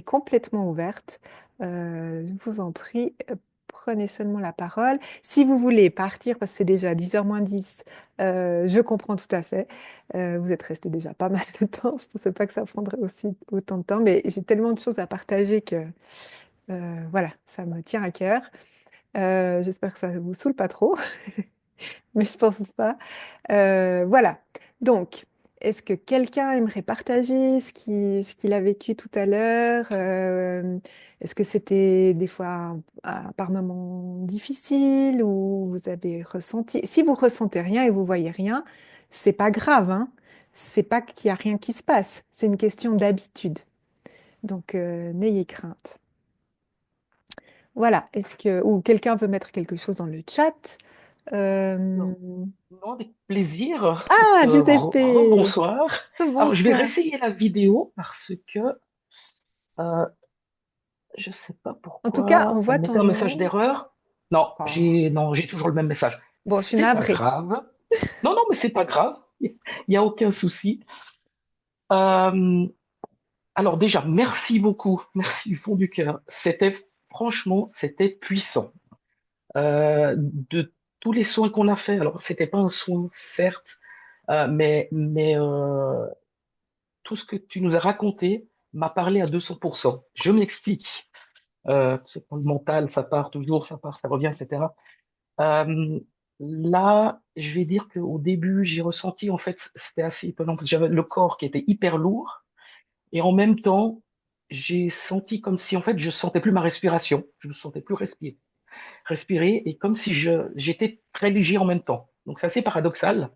complètement ouverte. Je vous en prie, prenez seulement la parole. Si vous voulez partir, parce que c'est déjà 10h moins 10, je comprends tout à fait. Vous êtes resté déjà pas mal de temps. Je ne pensais pas que ça prendrait aussi autant de temps, mais j'ai tellement de choses à partager que voilà, ça me tient à cœur. J'espère que ça ne vous saoule pas trop, mais je pense pas. Voilà. Donc, est-ce que quelqu'un aimerait partager ce qu'il a vécu tout à l'heure? Est-ce que c'était des fois par moments difficile ou vous avez ressenti? Si vous ressentez rien et vous voyez rien, c'est pas grave, hein. C'est pas qu'il y a rien qui se passe. C'est une question d'habitude. Donc, n'ayez crainte. Voilà. Est-ce que ou quelqu'un veut mettre quelque chose dans le chat? Euh, Non, non, avec plaisir. Ah, Giuseppe! Rebonsoir. Alors, je vais Bonsoir. réessayer la vidéo parce que euh, je sais pas En tout cas, pourquoi on ça voit me ton mettait un message nom. d'erreur. Non, Oh. j'ai toujours le même message. Bon, je suis C'est pas navrée. grave. Non, non, mais c'est pas grave. Il n'y a aucun souci. Euh, alors déjà, merci beaucoup. Merci du fond du cœur. Franchement, c'était puissant. De tous les soins qu'on a fait, alors c'était pas un soin, certes, mais tout ce que tu nous as raconté m'a parlé à 200%. Je m'explique. C'est pour le mental, ça part toujours, ça part, ça revient, etc. Euh, Là, je vais dire qu'au début, j'ai ressenti, en fait, c'était assez étonnant, parce que j'avais le corps qui était hyper lourd, et en même temps, j'ai senti comme si, en fait, je sentais plus ma respiration, je ne sentais plus respirer, et comme si j'étais très léger en même temps. Donc, c'est assez paradoxal,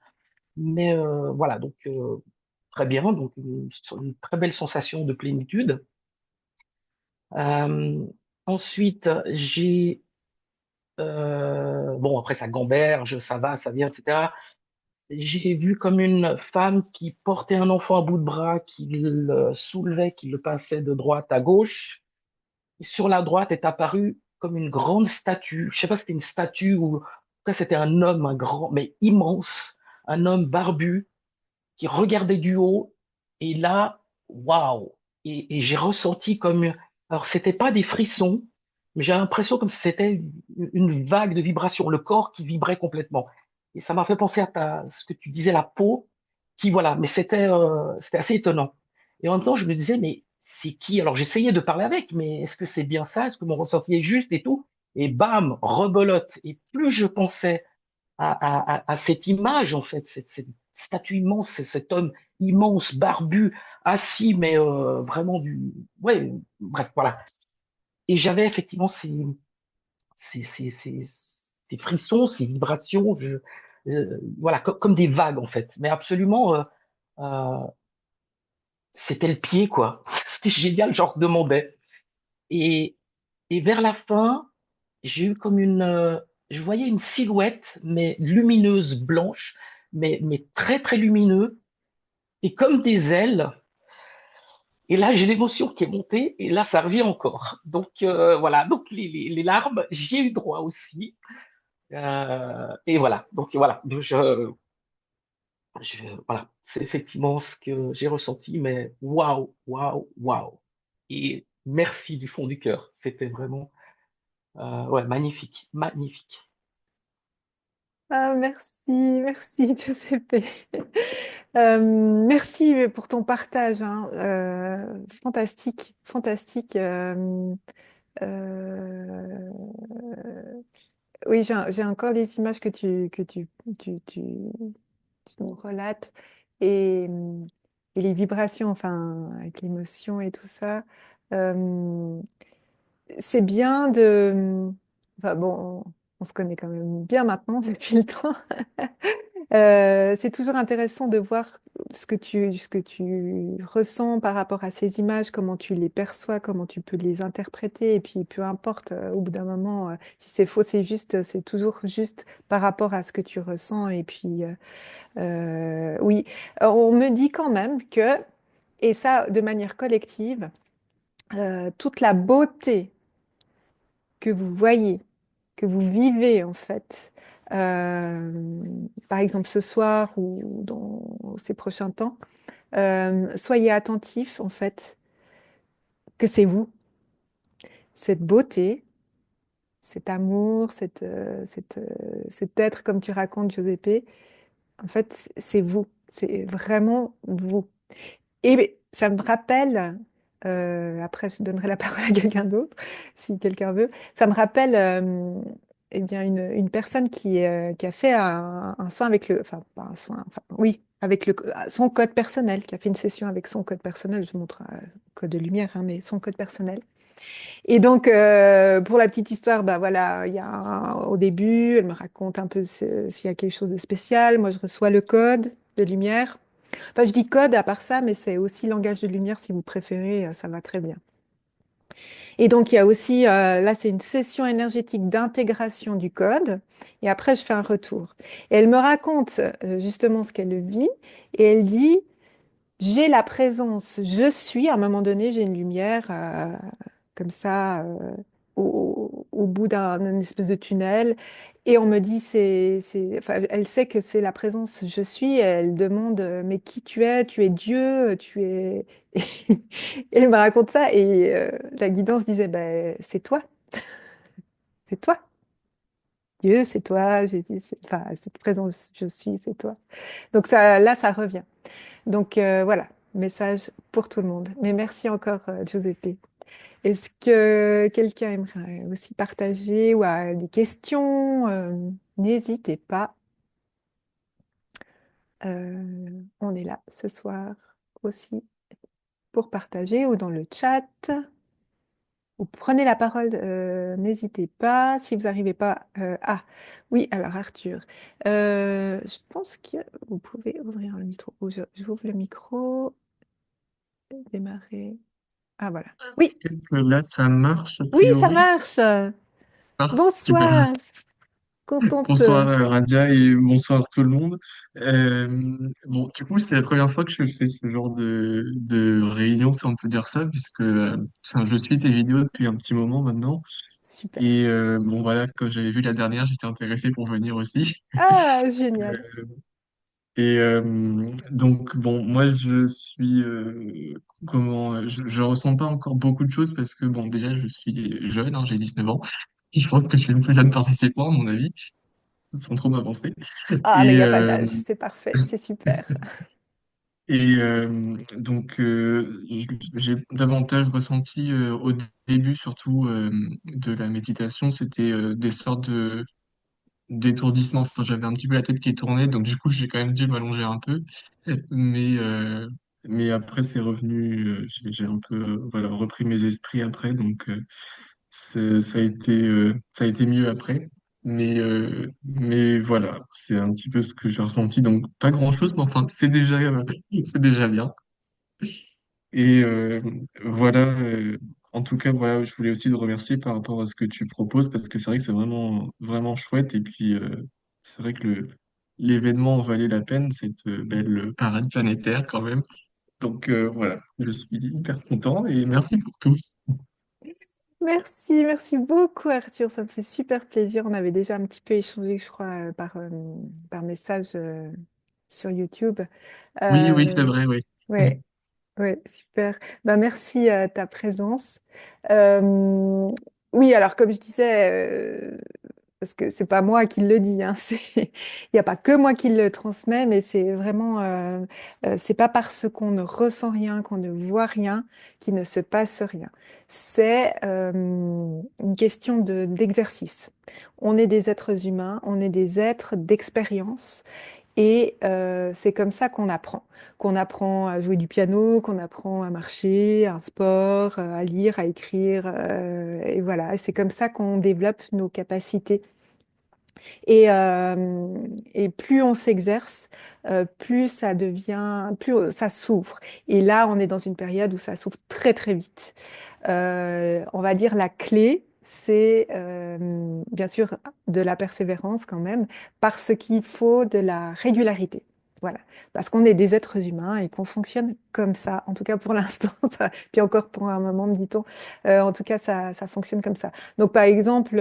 mais voilà, donc très bien, donc une très belle sensation de plénitude. Euh, Ensuite, bon, après ça gamberge, ça va, ça vient, etc. J'ai vu comme une femme qui portait un enfant à bout de bras, qui le soulevait, qui le passait de droite à gauche. Et sur la droite est apparue comme une grande statue. Je sais pas si c'était une statue ou après c'était un homme, un grand, mais immense, un homme barbu qui regardait du haut. Et là, waouh! Et j'ai ressenti comme, alors c'était pas des frissons, mais j'ai l'impression comme si c'était une vague de vibration, le corps qui vibrait complètement. Et ça m'a fait penser à ce que tu disais, la peau, qui voilà, mais c'était assez étonnant. Et en même temps, je me disais, mais c'est qui? Alors j'essayais de parler avec, mais est-ce que c'est bien ça? Est-ce que mon ressenti est juste et tout? Et bam, rebelote. Et plus je pensais à cette image, en fait, cette statue immense, c'est cet homme immense, barbu, assis, mais vraiment du... Ouais, bref, voilà. Et j'avais effectivement ces frissons, ces vibrations, voilà, comme des vagues, en fait. Mais absolument, euh, c'était le pied, quoi. C'était génial, j'en redemandais. Et, et vers la fin, j'ai eu comme je voyais une silhouette, mais lumineuse, blanche, mais très, très lumineux, et comme des ailes. Et là, j'ai l'émotion qui est montée, et là, ça revient encore. Donc, voilà, donc les larmes, j'y ai eu droit aussi. Et voilà, donc voilà, voilà, c'est effectivement ce que j'ai ressenti, mais waouh, waouh, waouh. Et merci du fond du cœur, c'était vraiment ouais, magnifique, magnifique. Ah, merci, merci, Giuseppe. Merci pour ton partage, hein. Fantastique, fantastique. Euh, oui, j'ai encore les images tu nous relates et, et les vibrations, enfin, avec l'émotion et tout ça. Euh, c'est bien de... Enfin bon, on se connaît quand même bien maintenant depuis le temps. C'est toujours intéressant de voir ce que tu ressens par rapport à ces images, comment tu les perçois, comment tu peux les interpréter. Et puis, peu importe, au bout d'un moment, si c'est faux, c'est juste, c'est toujours juste par rapport à ce que tu ressens. Et puis, oui, on me dit quand même que, et ça de manière collective, toute la beauté que vous voyez, que vous vivez en fait, euh, par exemple ce soir ou dans ces prochains temps, soyez attentifs en fait que c'est vous, cette beauté, cet amour, cet être comme tu racontes, Giuseppe, en fait c'est vous, c'est vraiment vous. Et ça me rappelle, après je donnerai la parole à quelqu'un d'autre, si quelqu'un veut, ça me rappelle eh bien une personne qui a fait un soin avec le, enfin pas un soin, enfin oui, avec son code personnel, qui a fait une session avec son code personnel, je vous montre code de lumière, hein, mais son code personnel. Et donc, pour la petite histoire, bah voilà, au début, elle me raconte un peu s'il y a quelque chose de spécial. Moi, je reçois le code. de lumière. Enfin, je dis code à part ça, mais c'est aussi langage de lumière si vous préférez, ça va très bien. Et donc, il y a aussi, là, c'est une session énergétique d'intégration du code. Et après, je fais un retour. Et elle me raconte justement ce qu'elle vit. Et elle dit, j'ai la présence, je suis, à un moment donné, j'ai une lumière comme ça au bout d'un espèce de tunnel. Et on me dit, enfin, elle sait que c'est la présence, je suis. Et elle demande, mais qui tu es? Tu es Dieu, tu es... Et elle me raconte ça. Et la guidance disait, ben, c'est toi. Dieu, c'est toi. Jésus, enfin, cette présence, je suis, c'est toi. Donc ça, là, ça revient. Donc voilà, message pour tout le monde. Mais merci encore, Giuseppe. Est-ce que quelqu'un aimerait aussi partager ou a des questions? N'hésitez pas. On est là ce soir aussi pour partager ou dans le chat. Vous prenez la parole, n'hésitez pas. Si vous n'arrivez pas... ah, oui, alors Arthur, je pense que vous pouvez ouvrir le micro. J'ouvre le micro, démarrer. Ah voilà. Oui, Là, ça marche a oui, ça priori. marche. Ah, super. Bonsoir. Contente. Bonsoir Radia et bonsoir tout le monde. Euh, bon, du coup, c'est la première fois que je fais ce genre de réunion, si on peut dire ça, puisque enfin, je suis tes vidéos depuis un petit moment maintenant. Super. Et bon, voilà, comme j'avais vu la dernière, j'étais intéressé pour venir aussi. Ah, génial. Et donc, bon, moi, je suis, je ressens pas encore beaucoup de choses parce que, bon, déjà, je suis jeune, hein, j'ai 19 ans. Je pense que je suis le plus jeune participant, à mon avis, sans trop m'avancer. Ah, mais il Et, n'y a pas d'âge. C'est parfait. C'est super. donc, j'ai davantage ressenti au début, surtout de la méditation, c'était des sortes d'étourdissement. Enfin, j'avais un petit peu la tête qui tournait, donc du coup, j'ai quand même dû m'allonger un peu. Mais, euh, mais après, c'est revenu, j'ai un peu voilà, repris mes esprits après, donc ça a été mieux après. Mais voilà, c'est un petit peu ce que j'ai ressenti. Donc, pas grand-chose, mais enfin, c'est déjà bien. Et voilà, en tout cas, voilà, je voulais aussi te remercier par rapport à ce que tu proposes parce que c'est vrai que c'est vraiment, vraiment chouette. Et puis, c'est vrai que l'événement en valait la peine, cette belle parade planétaire quand même. Donc voilà, je suis hyper content et merci pour tout. Merci, merci beaucoup, Arthur. Ça me fait super plaisir. On avait déjà un petit peu échangé, je crois, par message sur YouTube. Oui, oui, c'est Euh, vrai, oui. ouais, ouais, super. Bah, merci ta présence. Euh, oui, alors comme je disais, parce que c'est pas moi qui le dis, hein, il n'y a pas que moi qui le transmets, mais c'est vraiment, c'est pas parce qu'on ne ressent rien, qu'on ne voit rien, qu'il ne se passe rien. C'est une question d'exercice. On est des êtres humains, on est des êtres d'expérience. Et c'est comme ça qu'on apprend à jouer du piano, qu'on apprend à marcher, un sport, à lire, à écrire, et voilà. Et c'est comme ça qu'on développe nos capacités et plus on s'exerce, plus ça devient, plus ça s'ouvre. Et là, on est dans une période où ça s'ouvre très très vite. On va dire la clé, c'est bien sûr de la persévérance quand même, parce qu'il faut de la régularité. Voilà, parce qu'on est des êtres humains et qu'on fonctionne comme ça, en tout cas pour l'instant, puis encore pour un moment, me dit-on, en tout cas ça fonctionne comme ça. Donc par exemple,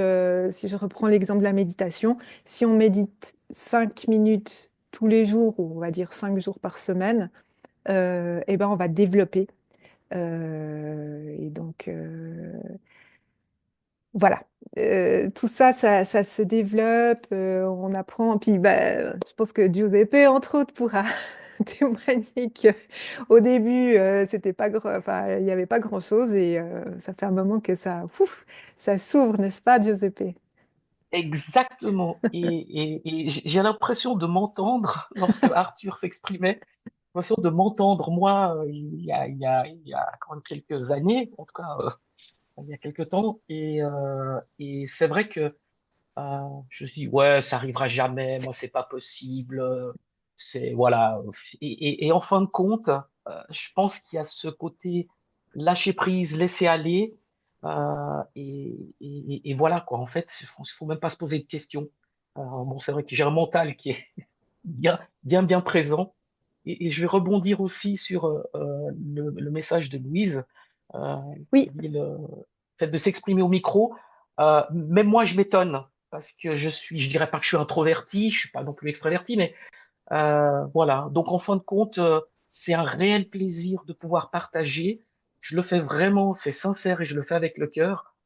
si je reprends l'exemple de la méditation, si on médite 5 minutes tous les jours, ou on va dire 5 jours par semaine, eh ben on va développer. Et donc, voilà. Tout ça, ça se développe, on apprend. Puis, bah, je pense que Giuseppe, entre autres, pourra témoigner qu'au début, c'était pas enfin, il n'y avait pas grand-chose et ça fait un moment que ouf, ça s'ouvre, n'est-ce pas, Giuseppe? Exactement. Et j'ai l'impression de m'entendre lorsque Arthur s'exprimait, l'impression de m'entendre, moi, il y a quand même quelques années, en tout cas, il y a quelques temps. Et c'est vrai que je me suis dit, ouais, ça arrivera jamais, moi, c'est pas possible. C'est voilà. Et en fin de compte, je pense qu'il y a ce côté lâcher prise, laisser aller, et voilà quoi. En fait, il faut même pas se poser de questions. Bon, c'est vrai que j'ai un mental qui est bien présent. Et je vais rebondir aussi sur le message de Louise, euh, qui Oui, dit le fait de s'exprimer au micro. Même moi, je m'étonne parce que je dirais pas que je suis introverti, je suis pas non plus extraverti, mais voilà. Donc, en fin de compte, c'est un réel plaisir de pouvoir partager. Je le fais vraiment, c'est sincère et je le fais avec le cœur.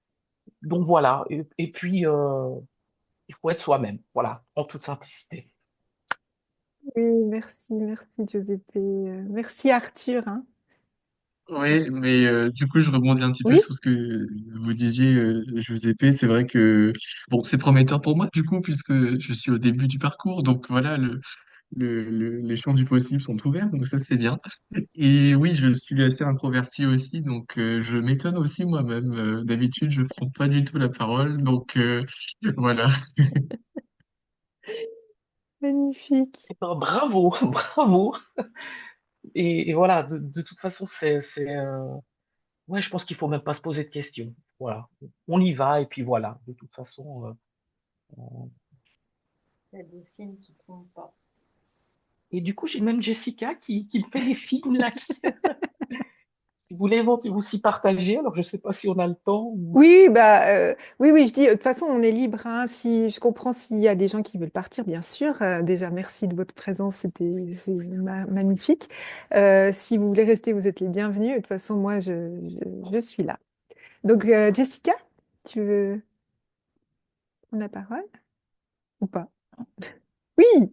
Donc, voilà. Et puis, il faut être soi-même. Voilà, en toute simplicité. oui, merci Giuseppe. Merci Arthur, hein. Oui, mais du coup, je rebondis un petit peu Oui, sur ce que vous disiez, Giuseppe. C'est vrai que bon, c'est prometteur pour moi, du coup, puisque je suis au début du parcours. Donc voilà, les champs du possible sont ouverts, donc ça, c'est bien. Et oui, je suis assez introverti aussi, donc je m'étonne aussi moi-même. D'habitude, je prends pas du tout la parole, donc voilà. magnifique. Eh ben, bravo, bravo. Et voilà, de toute façon, ouais, je pense qu'il faut même pas se poser de questions. Voilà, on y va et puis voilà. De toute façon, Il y a des signes qui ne trompent pas. et du coup, j'ai même Jessica qui me fait des signes là, qui voulait éventuellement aussi partager. Alors, je sais pas si on a le temps ou... Oui, oui, je dis, de toute façon, on est libre, hein. Si je comprends s'il y a des gens qui veulent partir, bien sûr. Déjà, merci de votre présence, c'est magnifique. Si vous voulez rester, vous êtes les bienvenus. De toute façon, moi, je suis là. Donc, Jessica, tu veux prendre la parole ou pas? Oui,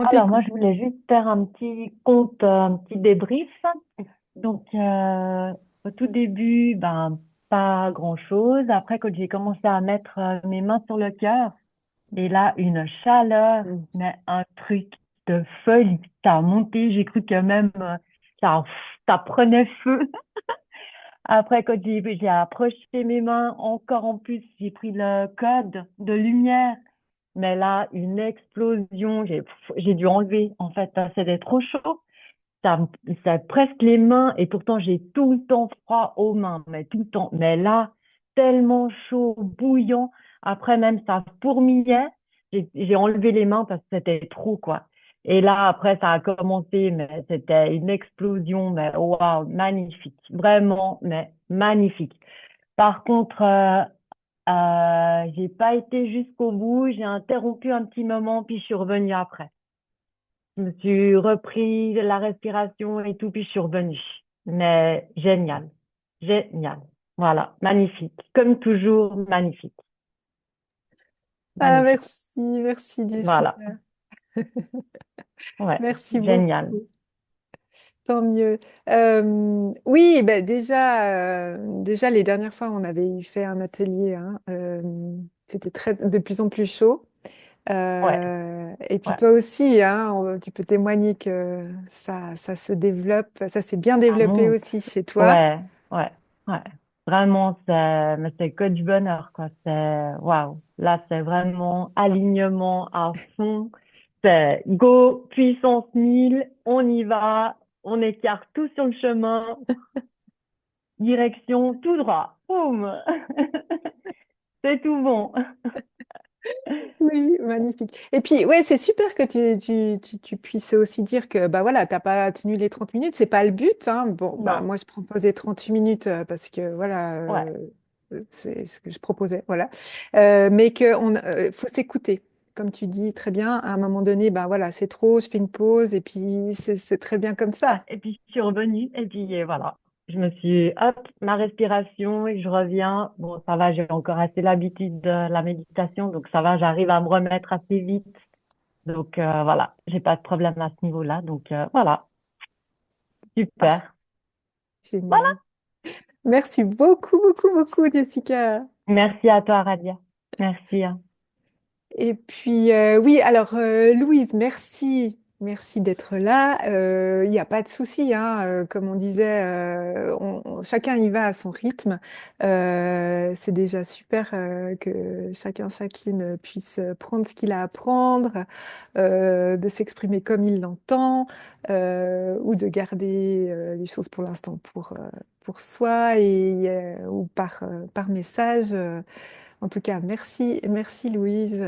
on Alors, moi, t'écoute. je voulais juste faire un petit compte, un petit débrief. Donc, au tout début, ben, pas grand-chose. Après, quand j'ai commencé à mettre mes mains sur le cœur, et là, une chaleur, mais un truc de folie. Ça a monté, j'ai cru que même ça, ça prenait feu. Après, quand j'ai approché mes mains, encore en plus, j'ai pris le code de lumière. Mais là, une explosion, j'ai dû enlever. En fait, c'était trop chaud. Ça presque les mains et pourtant j'ai tout le temps froid aux mains, mais tout le temps. Mais là, tellement chaud, bouillant. Après même, ça fourmillait. J'ai enlevé les mains parce que c'était trop, quoi. Et là, après, ça a commencé, mais c'était une explosion, mais waouh, magnifique. Vraiment, mais magnifique. Par contre, j'ai pas été jusqu'au bout. J'ai interrompu un petit moment, puis je suis revenue après. Je me suis repris la respiration et tout, puis je suis revenue. Mais génial, génial. Voilà, magnifique. Comme toujours, magnifique, Ah, magnifique. merci Voilà, Jessica. ouais, Merci génial. beaucoup. Tant mieux. Oui, ben déjà, les dernières fois, on avait fait un atelier, hein, c'était de plus en plus chaud. Ouais, Et puis ouais. toi aussi, hein, tu peux témoigner que ça se développe, ça s'est bien Ça développé monte. aussi chez toi. Ouais, ouais, ouais. Vraiment, mais c'est que du bonheur, quoi. C'est, waouh. Là, c'est vraiment alignement à fond. C'est go, puissance 1000, on y va, on écarte tout sur le chemin, direction tout droit. Boum! C'est tout bon. Oui, magnifique. Et puis, ouais, c'est super que tu puisses aussi dire que bah voilà, t'as pas tenu les 30 minutes, c'est pas le but, hein. Bon, bah Non, moi je proposais 38 minutes parce que voilà, ouais, c'est ce que je proposais, voilà. Mais que faut s'écouter. Comme tu dis très bien, à un moment donné, bah voilà, c'est trop, je fais une pause et puis c'est très bien comme ouais. ça. Et puis, je suis revenue, et puis voilà. Je me suis, hop, ma respiration, et je reviens. Bon, ça va, j'ai encore assez l'habitude de la méditation, donc ça va, j'arrive à me remettre assez vite. Donc voilà, j'ai pas de problème à ce niveau-là. Donc voilà, Ah, super. Voilà. génial. Merci beaucoup, Jessica. Merci à toi, Radia. Merci, hein. Et puis, oui, alors, Louise, merci. Merci d'être là. Il n'y a pas de souci, hein. Comme on disait, chacun y va à son rythme. C'est déjà super que chacun, chacune puisse prendre ce qu'il a à prendre, de s'exprimer comme il l'entend, ou de garder les choses pour l'instant pour soi ou par message. En tout cas, merci Louise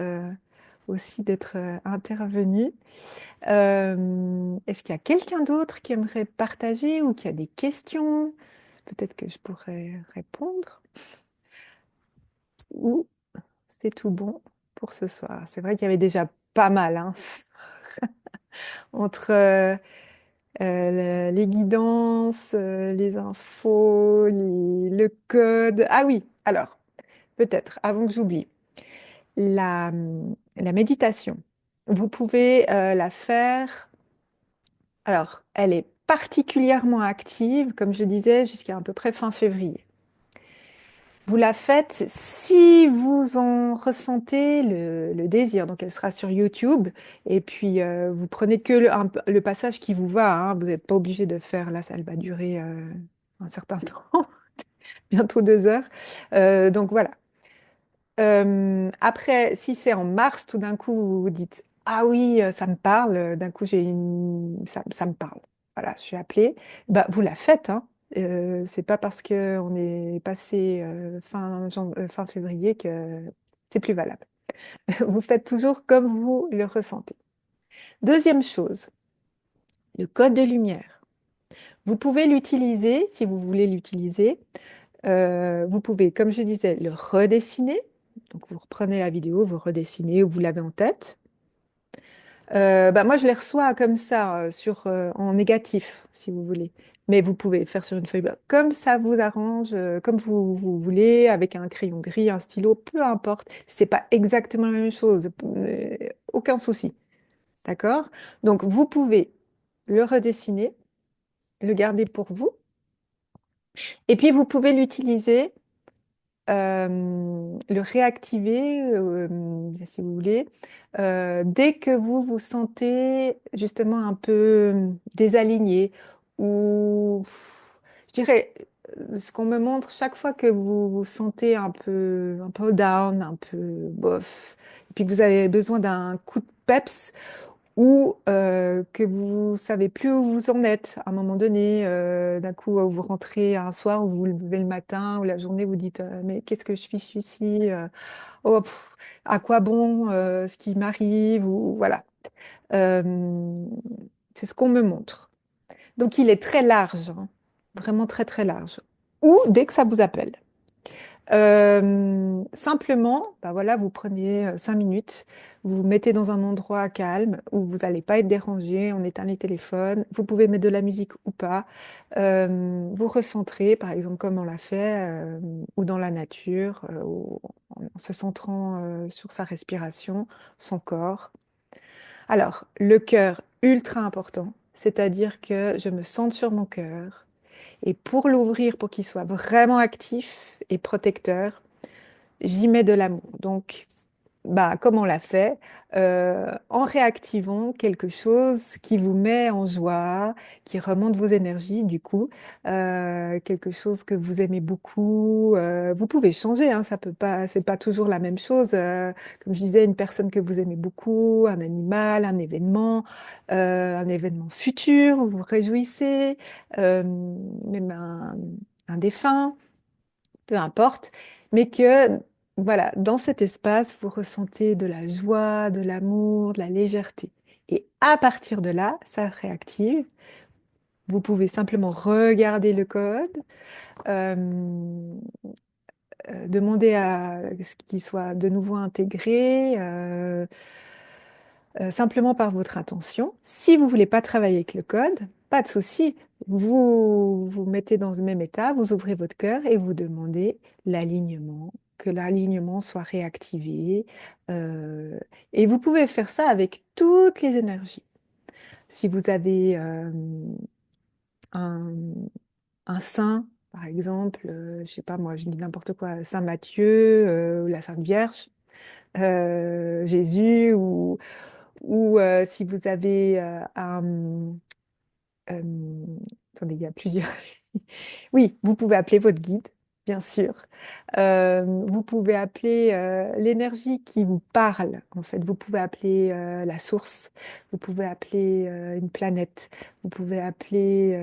aussi d'être intervenue. Est-ce qu'il y a quelqu'un d'autre qui aimerait partager ou qui a des questions? Peut-être que je pourrais répondre. Ou c'est tout bon pour ce soir. C'est vrai qu'il y avait déjà pas mal, hein, entre les guidances, les infos, le code. Ah oui, alors, peut-être, avant que j'oublie, la méditation. Vous pouvez la faire. Alors, elle est particulièrement active, comme je disais, jusqu'à peu près fin février. Vous la faites si vous en ressentez le désir. Donc, elle sera sur YouTube. Et puis, vous prenez que le passage qui vous va, hein. Vous n'êtes pas obligé de faire. Là, ça elle va durer un certain temps, bientôt 2 heures. Donc, voilà. Après, si c'est en mars, tout d'un coup, vous vous dites, ah oui, ça me parle, d'un coup, ça me parle. Voilà, je suis appelée. Bah, vous la faites, hein. C'est pas parce qu'on est passé fin février que c'est plus valable. Vous faites toujours comme vous le ressentez. Deuxième chose, le code de lumière. Vous pouvez l'utiliser, si vous voulez l'utiliser, vous pouvez, comme je disais, le redessiner. Donc, vous reprenez la vidéo, vous redessinez ou vous l'avez en tête. Bah, moi, je les reçois comme ça, en négatif, si vous voulez. Mais vous pouvez faire sur une feuille blanche, comme ça vous arrange, comme vous voulez, avec un crayon gris, un stylo, peu importe. C'est pas exactement la même chose, aucun souci. D'accord? Donc, vous pouvez le redessiner, le garder pour vous, et puis vous pouvez l'utiliser le réactiver, si vous voulez, dès que vous vous sentez justement un peu désaligné ou je dirais ce qu'on me montre chaque fois que vous vous sentez un peu down, un peu bof, et puis que vous avez besoin d'un coup de peps ou que vous savez plus où vous en êtes à un moment donné. D'un coup, vous rentrez un soir, ou vous vous levez le matin, ou la journée, vous dites mais qu'est-ce que je suis ici? Oh, à quoi bon ce qui m'arrive? Ou voilà. Euh, c'est ce qu'on me montre. Donc, il est très large, hein, vraiment très très large. Ou dès que ça vous appelle. Simplement, bah voilà, vous prenez 5 minutes, vous vous mettez dans un endroit calme où vous n'allez pas être dérangé, on éteint les téléphones, vous pouvez mettre de la musique ou pas, vous recentrez, par exemple comme on l'a fait, ou dans la nature, en se centrant sur sa respiration, son corps. Alors, le cœur, ultra important, c'est-à-dire que je me centre sur mon cœur, et pour l'ouvrir, pour qu'il soit vraiment actif et protecteur, j'y mets de l'amour. Donc, bah, comme on l'a fait, en réactivant quelque chose qui vous met en joie, qui remonte vos énergies, du coup, quelque chose que vous aimez beaucoup. Vous pouvez changer, hein, ça peut pas, c'est pas toujours la même chose. Comme je disais, une personne que vous aimez beaucoup, un animal, un événement futur, où vous vous réjouissez, même un défunt peu importe, mais que, voilà, dans cet espace, vous ressentez de la joie, de l'amour, de la légèreté. Et à partir de là, ça réactive. Vous pouvez simplement regarder le code, euh, demander à ce qu'il soit de nouveau intégré, simplement par votre intention. Si vous voulez pas travailler avec le code, pas de souci. Vous vous mettez dans le même état, vous ouvrez votre cœur et vous demandez l'alignement, que l'alignement soit réactivé. euh, et vous pouvez faire ça avec toutes les énergies. Si vous avez un, un saint, par exemple, je sais pas moi, je dis n'importe quoi, Saint Matthieu, ou la Sainte Vierge, Jésus, ou si vous avez euh, attendez, il y a plusieurs. Oui, vous pouvez appeler votre guide, bien sûr. Vous pouvez appeler l'énergie qui vous parle, en fait. Vous pouvez appeler la source, vous pouvez appeler une planète, vous pouvez appeler...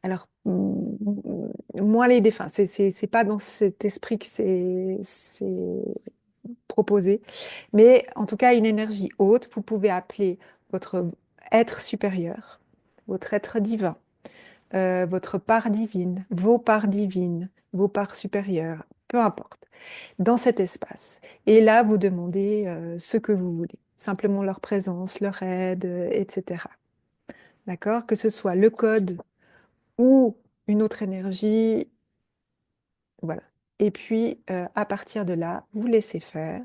alors, moi, les défunts, c'est pas dans cet esprit que c'est proposé, mais en tout cas, une énergie haute, vous pouvez appeler votre être supérieur, votre être divin, votre part divine, vos parts supérieures, peu importe, dans cet espace. Et là, vous demandez ce que vous voulez, simplement leur présence, leur aide, etc. D'accord? Que ce soit le code ou une autre énergie, voilà. Et puis, à partir de là, vous laissez faire.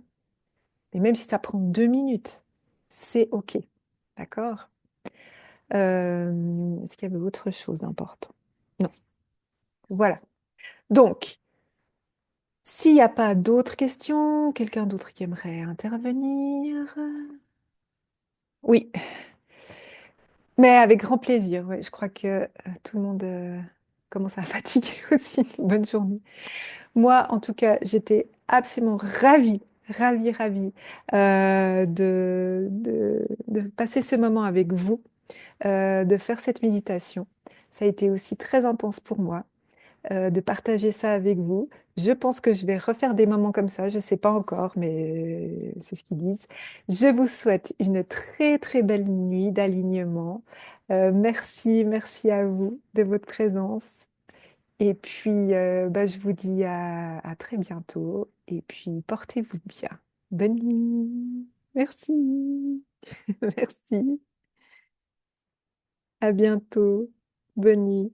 Et même si ça prend 2 minutes, c'est OK. D'accord? Est-ce qu'il y avait autre chose d'important? Non. Voilà. Donc, s'il n'y a pas d'autres questions, quelqu'un d'autre qui aimerait intervenir? Oui, mais avec grand plaisir. Ouais, je crois que tout le monde commence à fatiguer aussi. Bonne journée. Moi, en tout cas, j'étais absolument ravie, ravie, ravie de passer ce moment avec vous, de faire cette méditation. Ça a été aussi très intense pour moi. De partager ça avec vous. Je pense que je vais refaire des moments comme ça, je ne sais pas encore, mais c'est ce qu'ils disent. Je vous souhaite une très très belle nuit d'alignement. Merci, merci à vous de votre présence. Et puis, bah, je vous dis à très bientôt. Et puis, portez-vous bien. Bonne nuit. Merci. Merci. À bientôt. Bonne nuit.